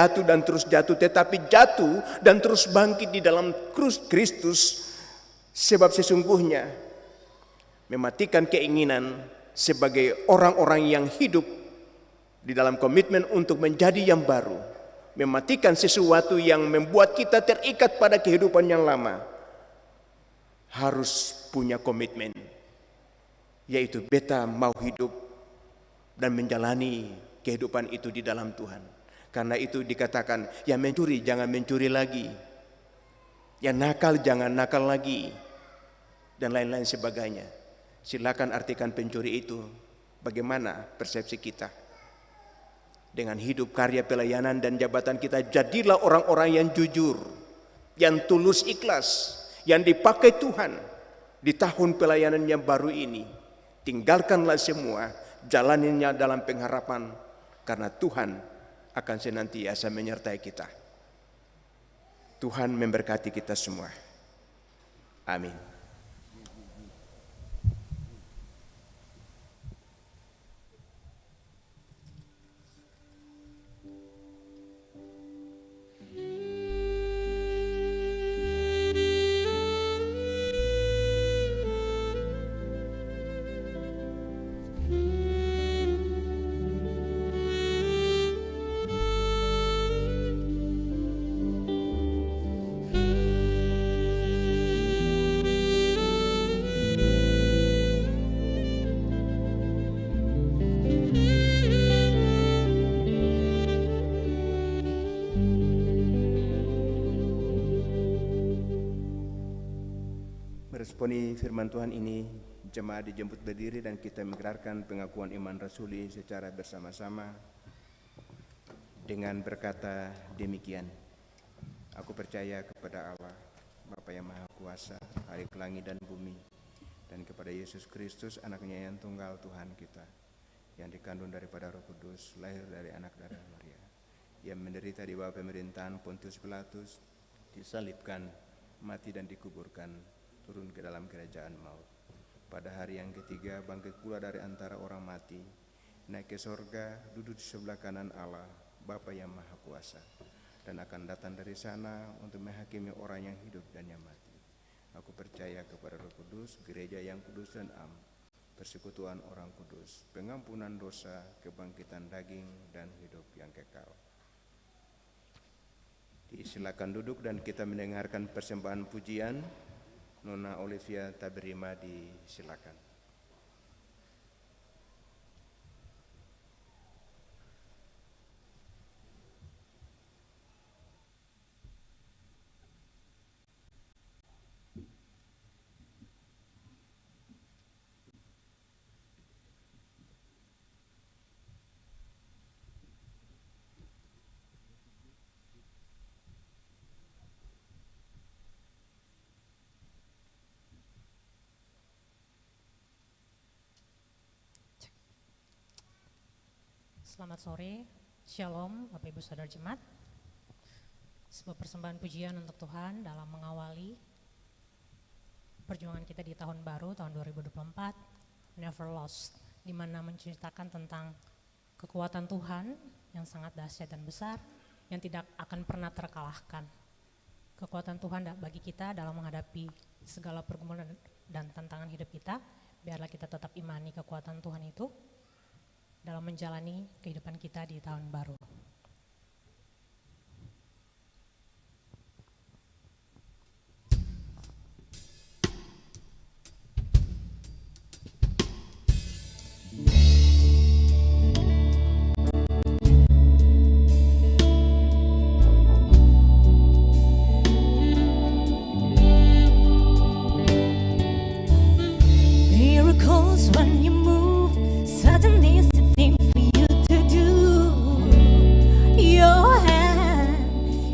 terus jatuh, tetapi jatuh dan terus bangkit di dalam Kristus. Sebab sesungguhnya mematikan keinginan sebagai orang-orang yang hidup di dalam komitmen untuk menjadi yang baru. Mematikan sesuatu yang membuat kita terikat pada kehidupan yang lama. Harus punya komitmen, yaitu beta mau hidup dan menjalani kehidupan itu di dalam Tuhan. Karena itu dikatakan, yang mencuri jangan mencuri lagi, yang nakal jangan nakal lagi, dan lain-lain sebagainya. Silakan artikan pencuri itu bagaimana persepsi kita. Dengan hidup, karya, pelayanan, dan jabatan kita, jadilah orang-orang yang jujur, yang tulus ikhlas, yang dipakai Tuhan di tahun pelayanan yang baru ini. Tinggalkanlah semua, jalaninya dalam pengharapan, karena Tuhan akan senantiasa menyertai kita. Tuhan memberkati kita semua. Amin. Meresponi firman Tuhan ini, jemaat dijemput berdiri dan kita mengerarkan pengakuan iman rasuli secara bersama-sama dengan berkata demikian. Aku percaya kepada Allah, Bapa yang Maha Kuasa, Hari langit dan bumi, dan kepada Yesus Kristus, anaknya yang tunggal Tuhan kita, yang dikandung daripada Roh Kudus, lahir dari anak darah Maria, yang menderita di bawah pemerintahan Pontius Pilatus, disalibkan, mati dan dikuburkan, turun ke dalam kerajaan maut. Pada hari yang ketiga bangkit pula dari antara orang mati, naik ke sorga, duduk di sebelah kanan Allah, Bapa yang Maha Kuasa, dan akan datang dari sana untuk menghakimi orang yang hidup dan yang mati. Aku percaya kepada Roh Kudus, gereja yang kudus dan am, persekutuan orang kudus, pengampunan dosa, kebangkitan daging, dan hidup yang kekal. Silakan duduk dan kita mendengarkan persembahan pujian. Nona Olivia Taberima disilakan. Selamat sore, Shalom Bapak Ibu Saudara Jemaat. Sebuah persembahan pujian untuk Tuhan dalam mengawali perjuangan kita di tahun baru, tahun 2024, Never Lost, di mana menceritakan tentang kekuatan Tuhan yang sangat dahsyat dan besar, yang tidak akan pernah terkalahkan. Kekuatan Tuhan bagi kita dalam menghadapi segala pergumulan dan tantangan hidup kita, biarlah kita tetap imani kekuatan Tuhan itu dalam menjalani kehidupan kita di tahun baru. Miracles when you move, suddenly it's the thing for you to do. Your hand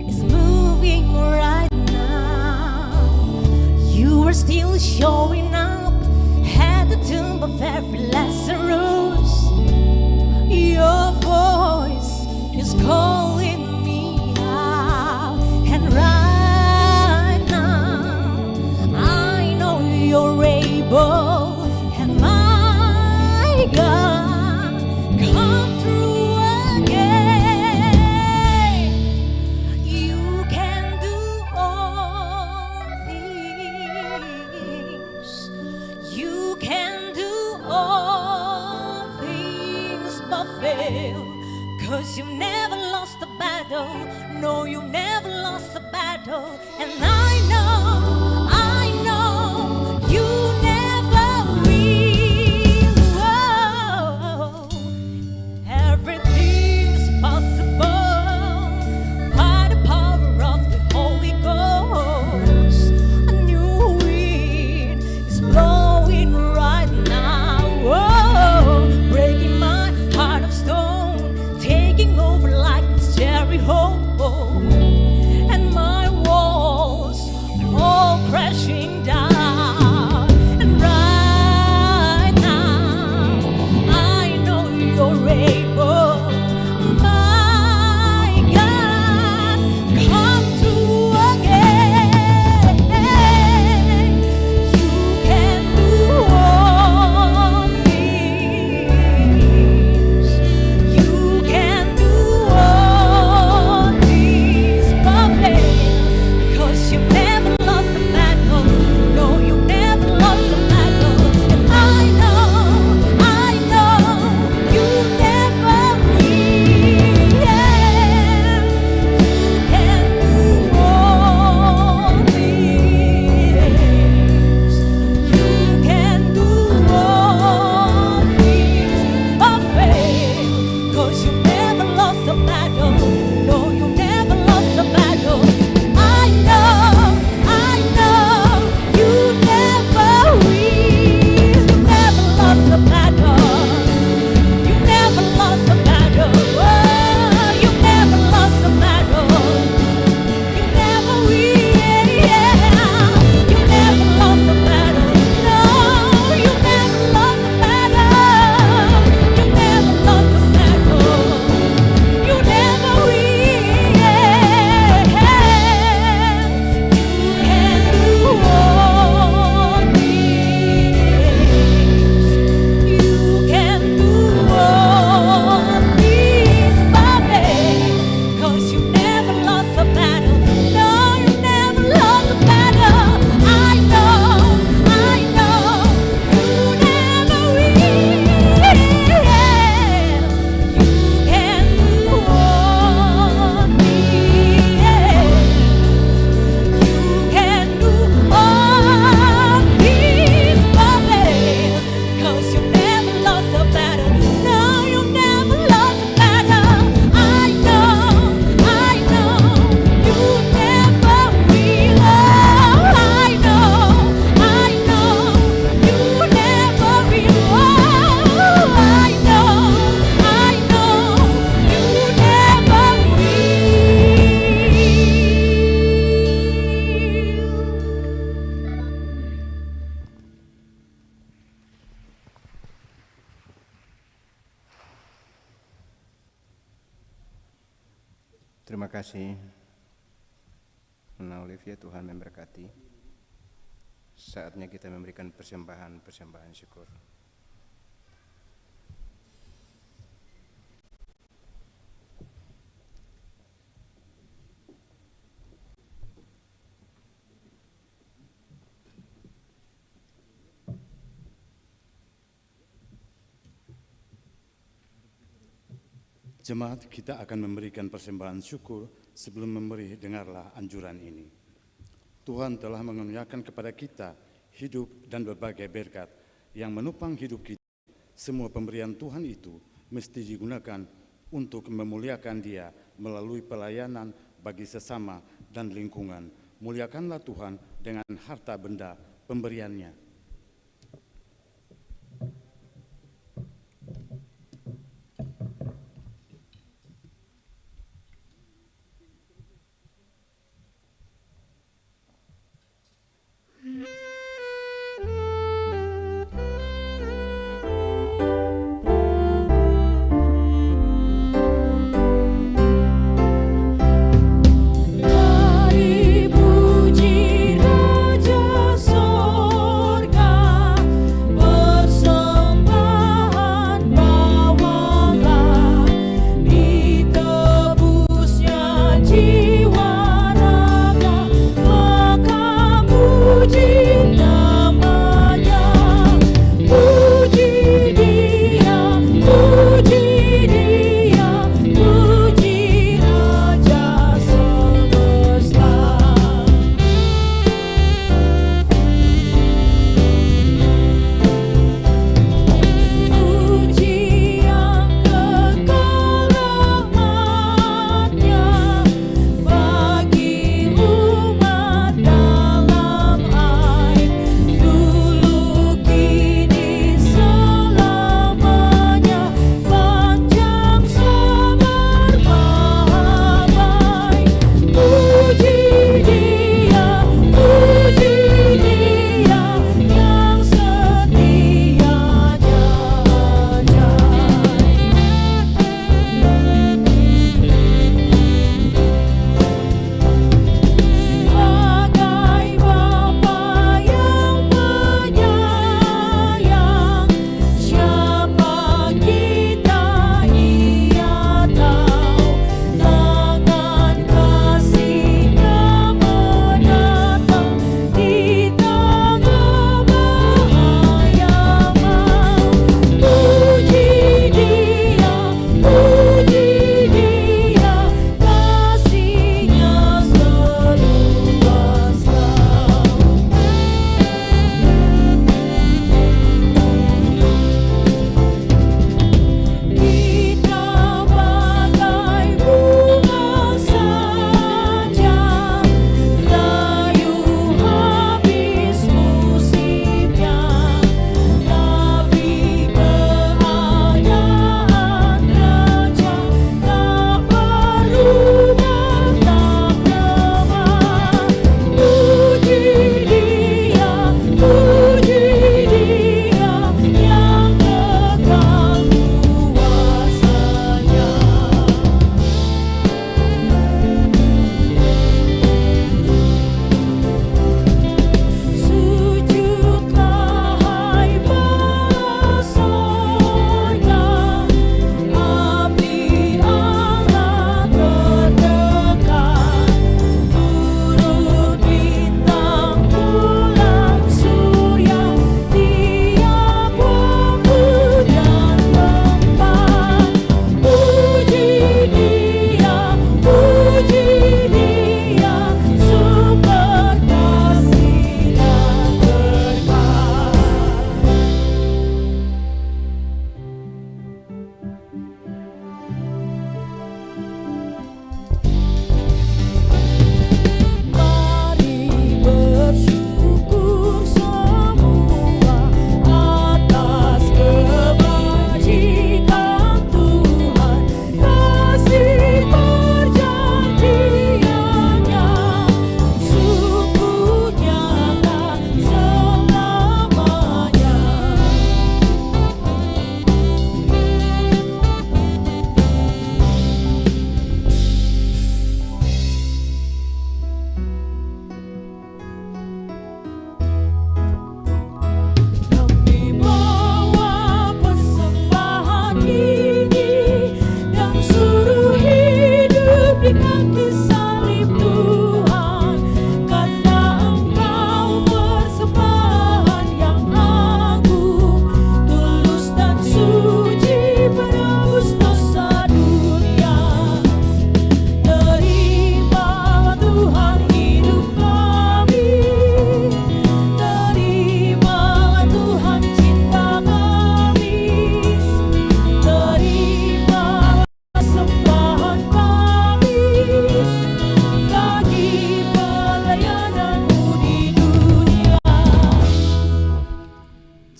is moving right now. You are still showing up at the tomb of every Lazarus. Your voice is calling me out, and right now I know you're able. And my God, come through again. You can do all things. You can do all things but fail. 'Cause you've never lost a battle. No, you've never lost a battle. And I know you never will. Oh, everything's possible by the power of the Holy Ghost. A new wind is blowing right now. Oh, breaking my heart of stone, taking over like it's Jericho. And my walls all Terima kasih, Nona Olivia. Tuhan memberkati. Saatnya kita memberikan persembahan syukur. Jemaat, kita akan memberikan persembahan syukur. Sebelum memberi, dengarlah anjuran ini. Tuhan telah mengaruniakan kepada kita hidup dan berbagai berkat yang menopang hidup kita. Semua pemberian Tuhan itu mesti digunakan untuk memuliakan Dia melalui pelayanan bagi sesama dan lingkungan. Muliakanlah Tuhan dengan harta benda pemberiannya. Mari puji Raja Sorga.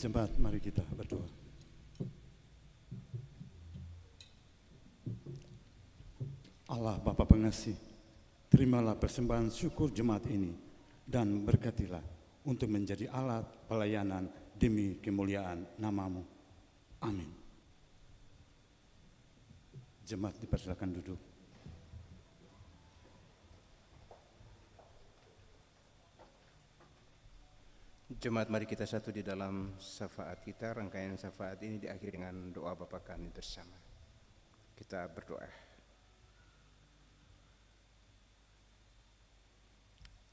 Jemaat, mari kita berdoa. Allah Bapa Pengasih, terimalah persembahan syukur jemaat ini dan berkatilah untuk menjadi alat pelayanan demi kemuliaan nama-Mu. Amin. Jemaat dipersilakan duduk. Jemaat, mari kita satu di dalam syafaat kita. Rangkaian syafaat ini diakhiri dengan doa Bapa kami bersama. Kita berdoa.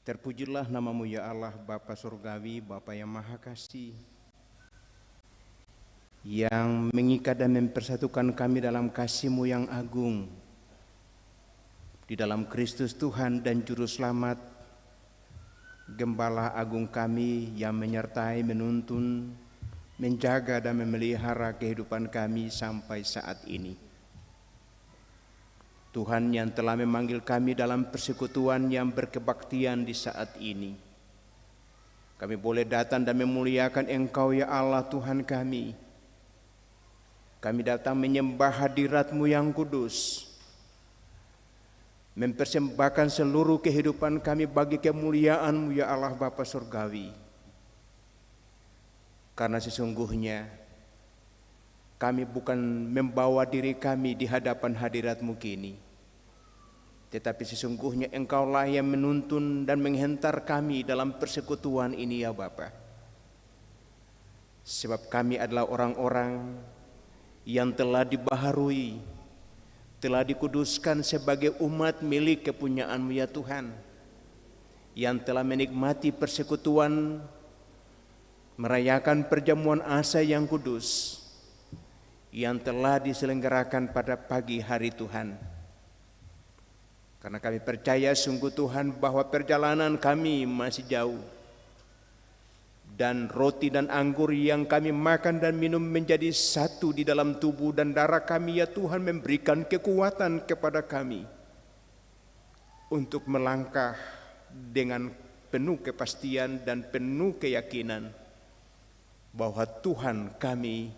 Terpujilah nama-Mu ya Allah, Bapa Surgawi, Bapa yang Maha Kasih, yang mengikat dan mempersatukan kami dalam kasih-Mu yang agung, di dalam Kristus Tuhan dan Juru Selamat, Gembala Agung kami yang menyertai, menuntun, menjaga dan memelihara kehidupan kami sampai saat ini. Tuhan yang telah memanggil kami dalam persekutuan yang berkebaktian di saat ini. Kami boleh datang dan memuliakan Engkau ya Allah Tuhan kami. Kami datang menyembah hadirat-Mu yang kudus, mempersembahkan seluruh kehidupan kami bagi kemuliaan-Mu ya Allah Bapa Surgawi. Karena sesungguhnya kami bukan membawa diri kami di hadapan hadirat-Mu kini, tetapi sesungguhnya Engkaulah yang menuntun dan menghentar kami dalam persekutuan ini ya Bapa. Sebab kami adalah orang-orang yang telah dibaharui, telah dikuduskan sebagai umat milik kepunyaan-Mu ya Tuhan, yang telah menikmati persekutuan, merayakan perjamuan asa yang kudus, yang telah diselenggarakan pada pagi hari Tuhan. Karena kami percaya sungguh Tuhan bahwa perjalanan kami masih jauh, dan roti dan anggur yang kami makan dan minum menjadi satu di dalam tubuh dan darah kami ya Tuhan, memberikan kekuatan kepada kami untuk melangkah dengan penuh kepastian dan penuh keyakinan bahwa Tuhan kami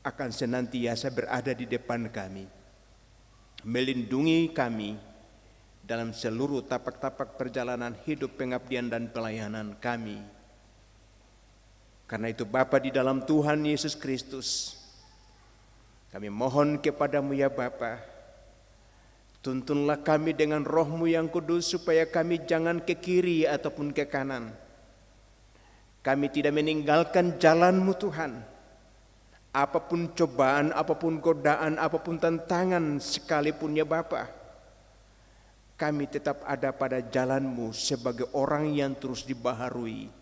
akan senantiasa berada di depan kami, melindungi kami dalam seluruh tapak-tapak perjalanan hidup pengabdian dan pelayanan kami. Karena itu Bapa, di dalam Tuhan Yesus Kristus, kami mohon kepada-Mu ya Bapa, tuntunlah kami dengan Roh-Mu yang kudus supaya kami jangan ke kiri ataupun ke kanan. Kami tidak meninggalkan jalan-Mu Tuhan. Apapun cobaan, apapun godaan, apapun tantangan sekalipun ya Bapa, kami tetap ada pada jalan-Mu sebagai orang yang terus dibaharui.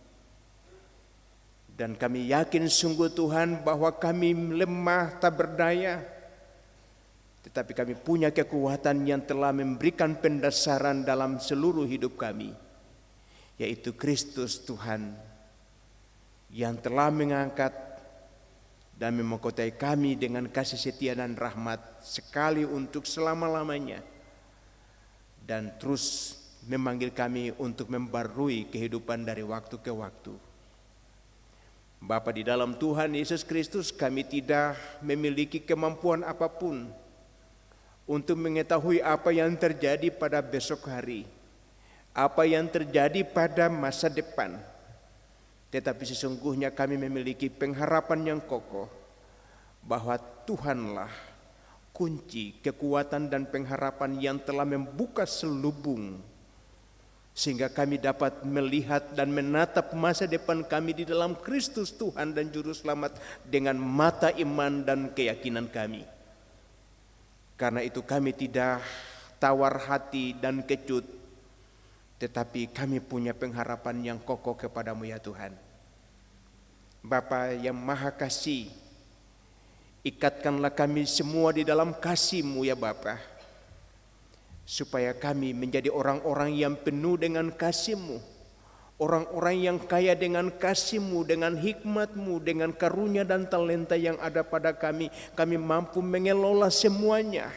Dan kami yakin sungguh Tuhan bahwa kami lemah tak berdaya, tetapi kami punya kekuatan yang telah memberikan pendasaran dalam seluruh hidup kami, yaitu Kristus Tuhan yang telah mengangkat dan memahkotai kami dengan kasih setia dan rahmat sekali untuk selama-lamanya, dan terus memanggil kami untuk membarui kehidupan dari waktu ke waktu. Bapa, di dalam Tuhan Yesus Kristus, kami tidak memiliki kemampuan apapun untuk mengetahui apa yang terjadi pada besok hari, apa yang terjadi pada masa depan. Tetapi sesungguhnya kami memiliki pengharapan yang kokoh bahwa Tuhanlah kunci kekuatan dan pengharapan yang telah membuka selubung, sehingga kami dapat melihat dan menatap masa depan kami di dalam Kristus Tuhan dan Juru Selamat dengan mata iman dan keyakinan kami. Karena itu kami tidak tawar hati dan kecut, tetapi kami punya pengharapan yang kokoh kepada-Mu ya Tuhan. Bapa yang Maha Kasih, ikatkanlah kami semua di dalam kasih-Mu ya Bapa, supaya kami menjadi orang-orang yang penuh dengan kasih-Mu, orang-orang yang kaya dengan kasih-Mu, dengan hikmat-Mu, dengan karunia dan talenta yang ada pada kami. Kami mampu mengelola semuanya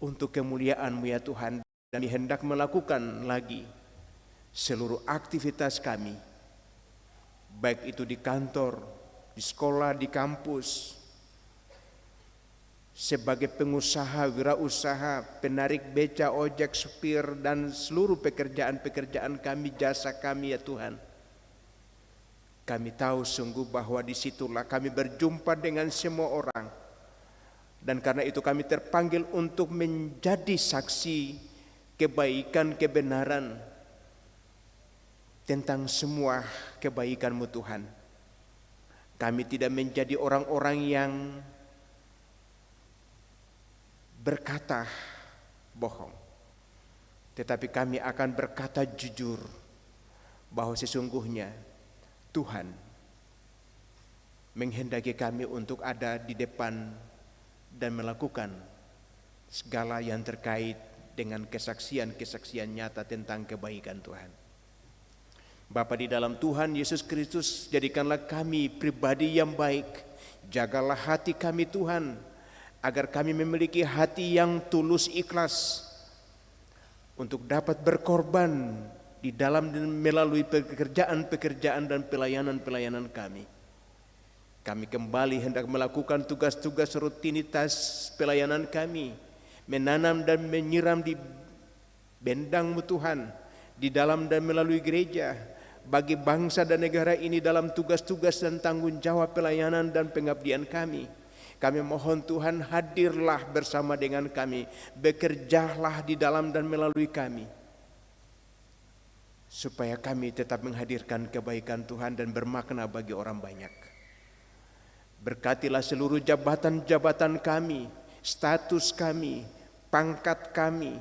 untuk kemuliaan-Mu ya Tuhan. Dan hendak melakukan lagi seluruh aktivitas kami baik itu di kantor, di sekolah, di kampus, sebagai pengusaha, wirausaha, penarik beca, ojek, supir, dan seluruh pekerjaan-pekerjaan kami, jasa kami ya Tuhan. Kami tahu sungguh bahwa disitulah kami berjumpa dengan semua orang. Dan karena itu kami terpanggil untuk menjadi saksi kebaikan, kebenaran tentang semua kebaikan-Mu Tuhan. Kami tidak menjadi orang-orang yang berkata bohong, tetapi kami akan berkata jujur bahwa sesungguhnya Tuhan menghendaki kami untuk ada di depan dan melakukan segala yang terkait dengan kesaksian-kesaksian nyata tentang kebaikan Tuhan. Bapa di dalam Tuhan Yesus Kristus, jadikanlah kami pribadi yang baik. Jagalah hati kami Tuhan, agar kami memiliki hati yang tulus ikhlas untuk dapat berkorban di dalam dan melalui pekerjaan-pekerjaan dan pelayanan-pelayanan kami. Kami kembali hendak melakukan tugas-tugas rutinitas pelayanan kami, menanam dan menyiram di bendang-Mu Tuhan, di dalam dan melalui gereja, bagi bangsa dan negara ini dalam tugas-tugas dan tanggung jawab pelayanan dan pengabdian kami. Kami mohon Tuhan, hadirlah bersama dengan kami, bekerjalah di dalam dan melalui kami, supaya kami tetap menghadirkan kebaikan Tuhan dan bermakna bagi orang banyak. Berkatilah seluruh jabatan-jabatan kami, status kami, pangkat kami,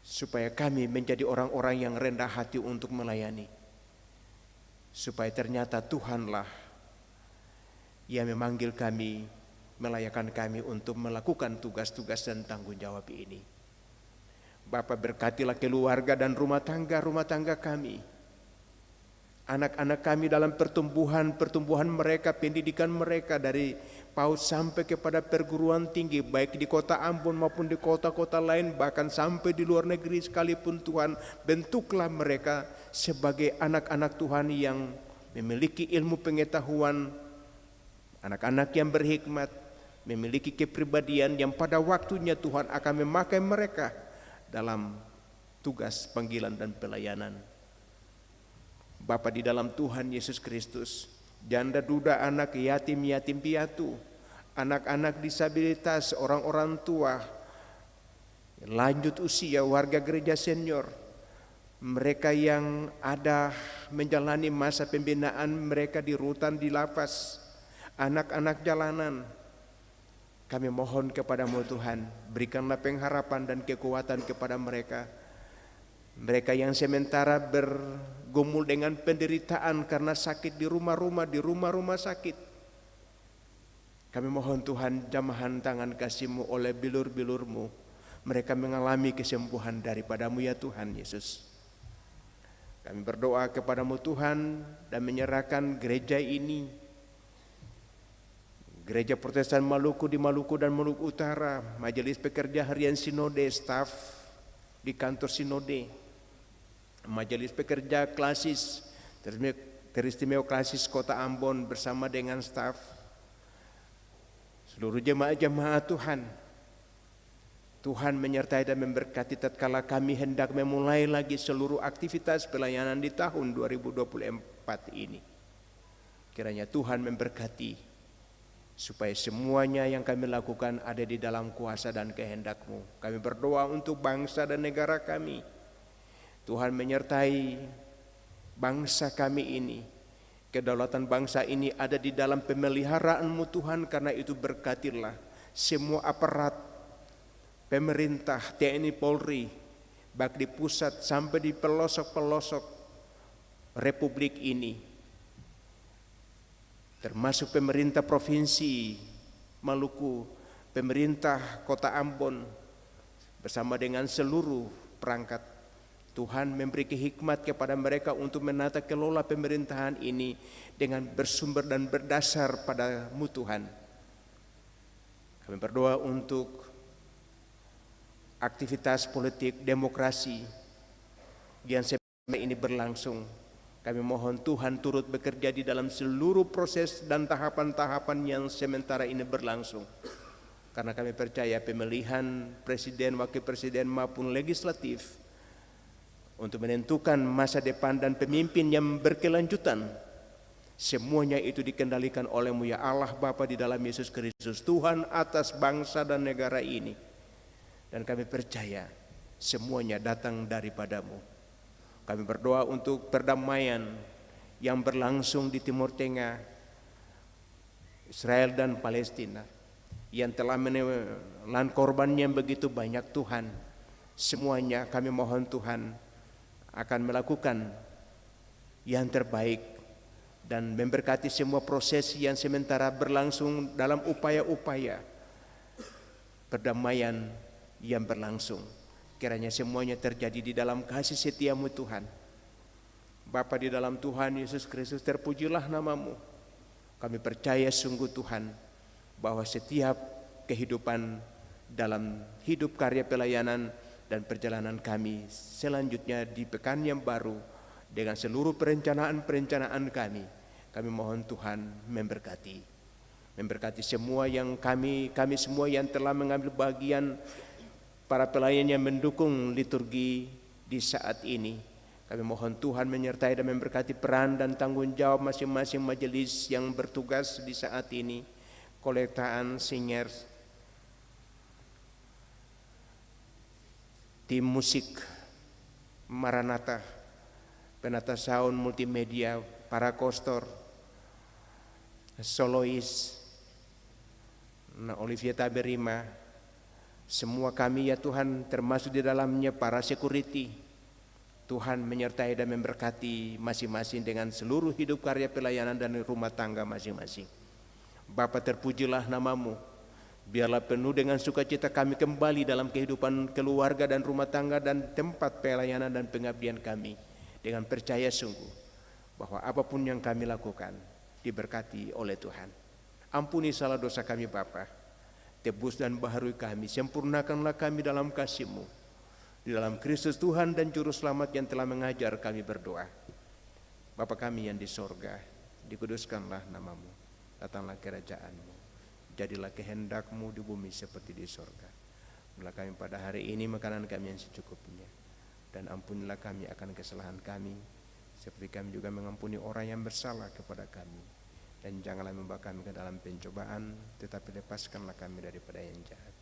supaya kami menjadi orang-orang yang rendah hati untuk melayani. Supaya ternyata Tuhanlah yang memanggil kami, melayakkan kami untuk melakukan tugas-tugas dan tanggung jawab ini. Bapa, berkatilah keluarga dan rumah tangga kami. Anak-anak kami dalam pertumbuhan mereka, pendidikan mereka dari PAUD sampai kepada perguruan tinggi, baik di kota Ambon maupun di kota-kota lain, bahkan sampai di luar negeri sekalipun Tuhan, bentuklah mereka sebagai anak-anak Tuhan yang memiliki ilmu pengetahuan, anak-anak yang berhikmat, memiliki kepribadian yang pada waktunya Tuhan akan memakai mereka dalam tugas panggilan dan pelayanan. Bapa di dalam Tuhan Yesus Kristus, janda duda, anak yatim, yatim piatu, anak-anak disabilitas, orang-orang tua, lanjut usia, warga gereja senior, mereka yang ada menjalani masa pembinaan mereka di rutan, di lapas, anak-anak jalanan, kami mohon kepadamu Tuhan, berikanlah pengharapan dan kekuatan kepada mereka. Mereka yang sementara bergumul dengan penderitaan karena sakit di rumah-rumah sakit. Kami mohon Tuhan, jamahan tangan kasih-Mu oleh bilur-bilur-Mu. Mereka mengalami kesembuhan daripadamu ya Tuhan Yesus. Kami berdoa kepadamu Tuhan dan menyerahkan gereja ini, Gereja Protestan Maluku di Maluku dan Maluku Utara, Majelis Pekerja Harian Sinode, staf di kantor Sinode, Majelis Pekerja Klasis Teristimewa Klasis Kota Ambon bersama dengan staf, seluruh jemaat-jemaat Tuhan. Tuhan menyertai dan memberkati tatkala kami hendak memulai lagi seluruh aktivitas pelayanan di tahun 2024 ini. Kiranya Tuhan memberkati supaya semuanya yang kami lakukan ada di dalam kuasa dan kehendak-Mu. Kami berdoa untuk bangsa dan negara kami. Tuhan menyertai bangsa kami ini. Kedaulatan bangsa ini ada di dalam pemeliharaan-Mu Tuhan, karena itu berkatilah semua aparat pemerintah, TNI, Polri, baik di pusat sampai di pelosok-pelosok Republik ini, termasuk pemerintah Provinsi Maluku, pemerintah Kota Ambon, bersama dengan seluruh perangkat. Tuhan memberi hikmat kepada mereka untuk menata kelola pemerintahan ini dengan bersumber dan berdasar pada-Mu Tuhan. Kami berdoa untuk aktivitas politik demokrasi yang sebenarnya ini berlangsung. Kami mohon Tuhan turut bekerja di dalam seluruh proses dan tahapan-tahapan yang sementara ini berlangsung. Karena kami percaya pemilihan presiden, wakil presiden maupun legislatif untuk menentukan masa depan dan pemimpin yang berkelanjutan, semuanya itu dikendalikan oleh-Mu ya Allah Bapa di dalam Yesus Kristus, Tuhan atas bangsa dan negara ini. Dan kami percaya semuanya datang daripada-Mu. Kami berdoa untuk perdamaian yang berlangsung di Timur Tengah, Israel dan Palestina, yang telah menelan korban yang begitu banyak Tuhan. Semuanya kami mohon Tuhan akan melakukan yang terbaik dan memberkati semua proses yang sementara berlangsung dalam upaya-upaya perdamaian yang berlangsung. Kiranya semuanya terjadi di dalam kasih setia-Mu Tuhan. Bapa di dalam Tuhan Yesus Kristus, terpujilah nama-Mu. Kami percaya sungguh Tuhan bahwa setiap kehidupan dalam hidup karya pelayanan dan perjalanan kami selanjutnya di pekan yang baru dengan seluruh perencanaan-perencanaan kami mohon Tuhan memberkati semua yang kami semua yang telah mengambil bagian, para pelayan yang mendukung liturgi di saat ini. Kami mohon Tuhan menyertai dan memberkati peran dan tanggung jawab masing-masing majelis yang bertugas di saat ini. Kolektaan, singers, tim musik, Maranatha, penata sound multimedia, para kostor, solois, Olivia Taberima, semua kami ya Tuhan, termasuk di dalamnya para security. Tuhan menyertai dan memberkati masing-masing dengan seluruh hidup karya pelayanan dan rumah tangga masing-masing. Bapa, terpujilah nama-Mu. Biarlah penuh dengan sukacita kami kembali dalam kehidupan keluarga dan rumah tangga dan tempat pelayanan dan pengabdian kami, dengan percaya sungguh bahwa apapun yang kami lakukan diberkati oleh Tuhan. Ampuni salah dosa kami Bapa. Tebus dan baharui kami, sempurnakanlah kami dalam kasih-Mu. Di dalam Kristus Tuhan dan Juru Selamat yang telah mengajar kami berdoa. Bapa kami yang di sorga, dikuduskanlah nama-Mu, datanglah kerajaan-Mu, jadilah kehendak-Mu di bumi seperti di sorga. Berilah kami pada hari ini makanan kami yang secukupnya, dan ampunilah kami akan kesalahan kami, seperti kami juga mengampuni orang yang bersalah kepada kami. Dan janganlah membawa kami ke dalam pencobaan, tetapi lepaskanlah kami daripada yang jahat.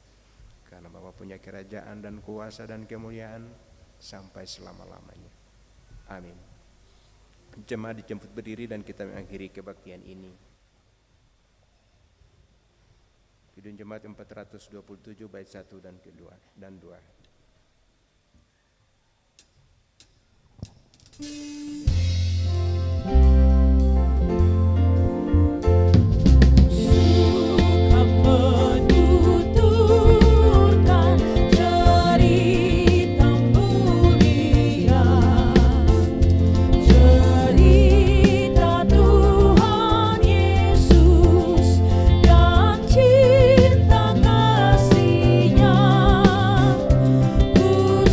Karena Bapa punya kerajaan dan kuasa dan kemuliaan sampai selama-lamanya. Amin. Jemaat dijemput berdiri dan kita mengakhiri kebaktian ini. Kidung Jemaat 427 bait 1 dan 2.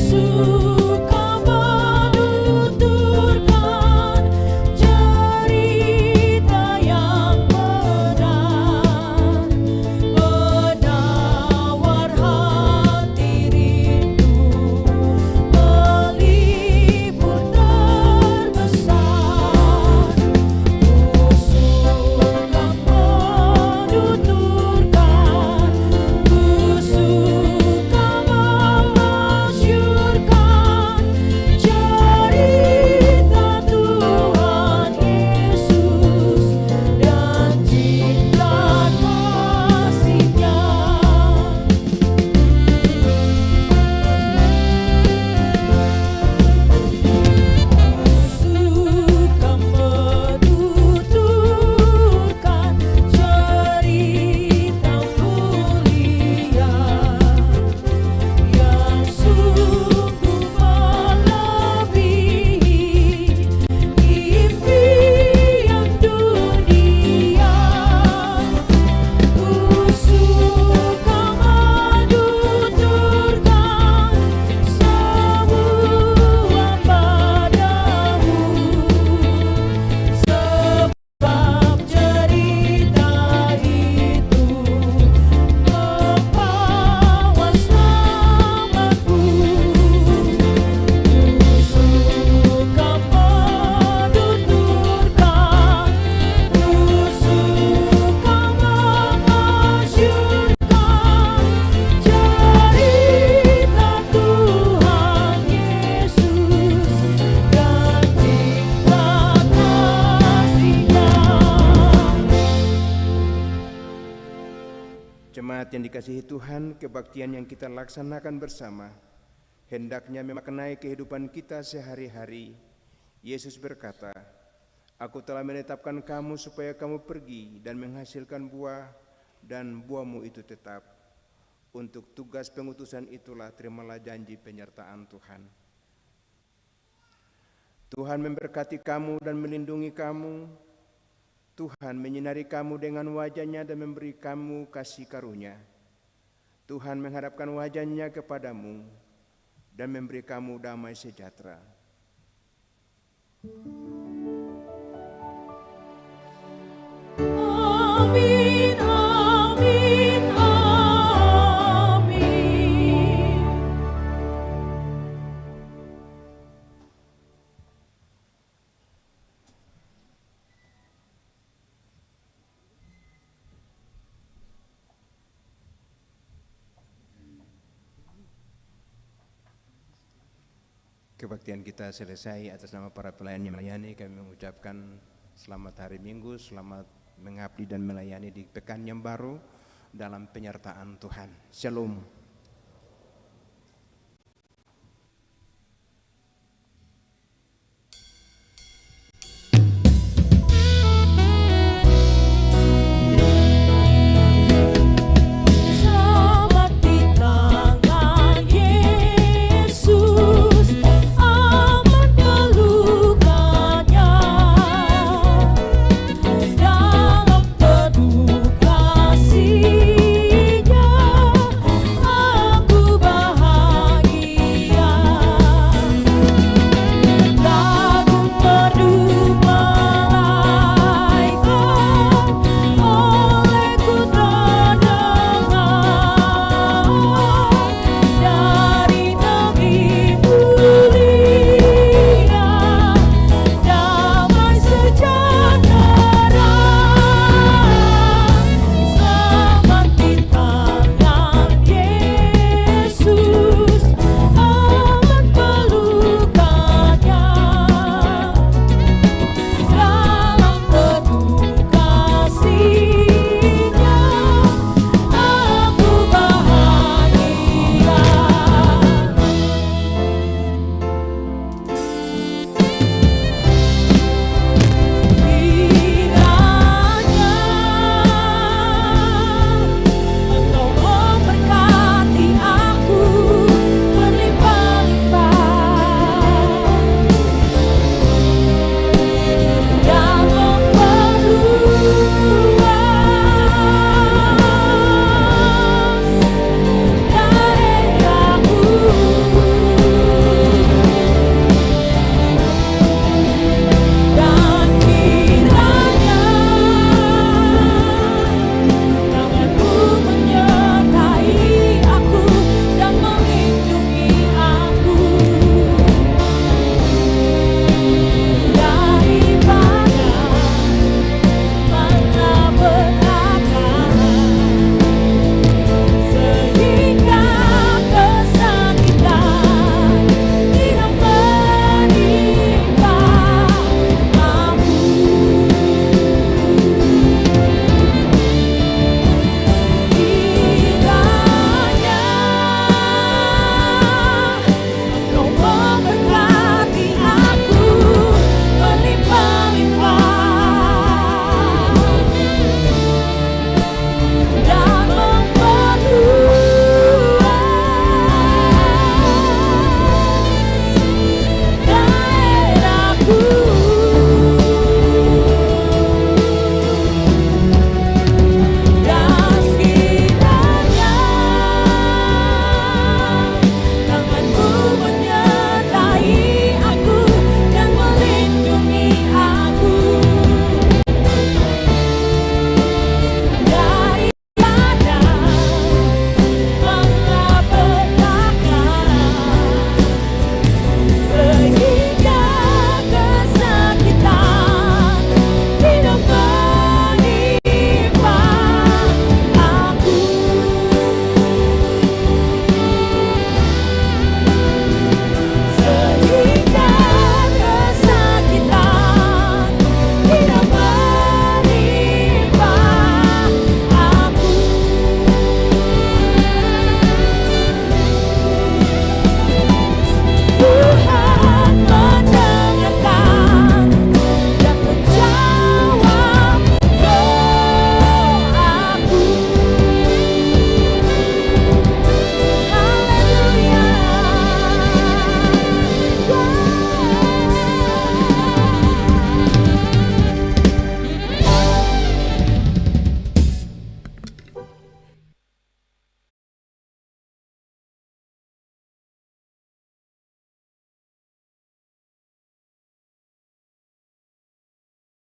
Suka menuturkan Jemaat yang dikasihi Tuhan, kebaktian yang kita laksanakan bersama hendaknya memaknai kehidupan kita sehari-hari. Yesus berkata, "Aku telah menetapkan kamu supaya kamu pergi dan menghasilkan buah, dan buahmu itu tetap. Untuk tugas pengutusan itulah terimalah janji penyertaan Tuhan." Tuhan memberkati kamu dan melindungi kamu. Tuhan menyinari kamu dengan wajah-Nya dan memberi kamu kasih karunia. Tuhan menghadapkan wajah-Nya kepadamu dan memberi kamu damai sejahtera. Amin, amin, amin. Kebaktian kita selesai. Atas nama para pelayan yang melayani, kami mengucapkan selamat hari Minggu, selamat mengabdi dan melayani di pekan yang baru dalam penyertaan Tuhan. Shalom.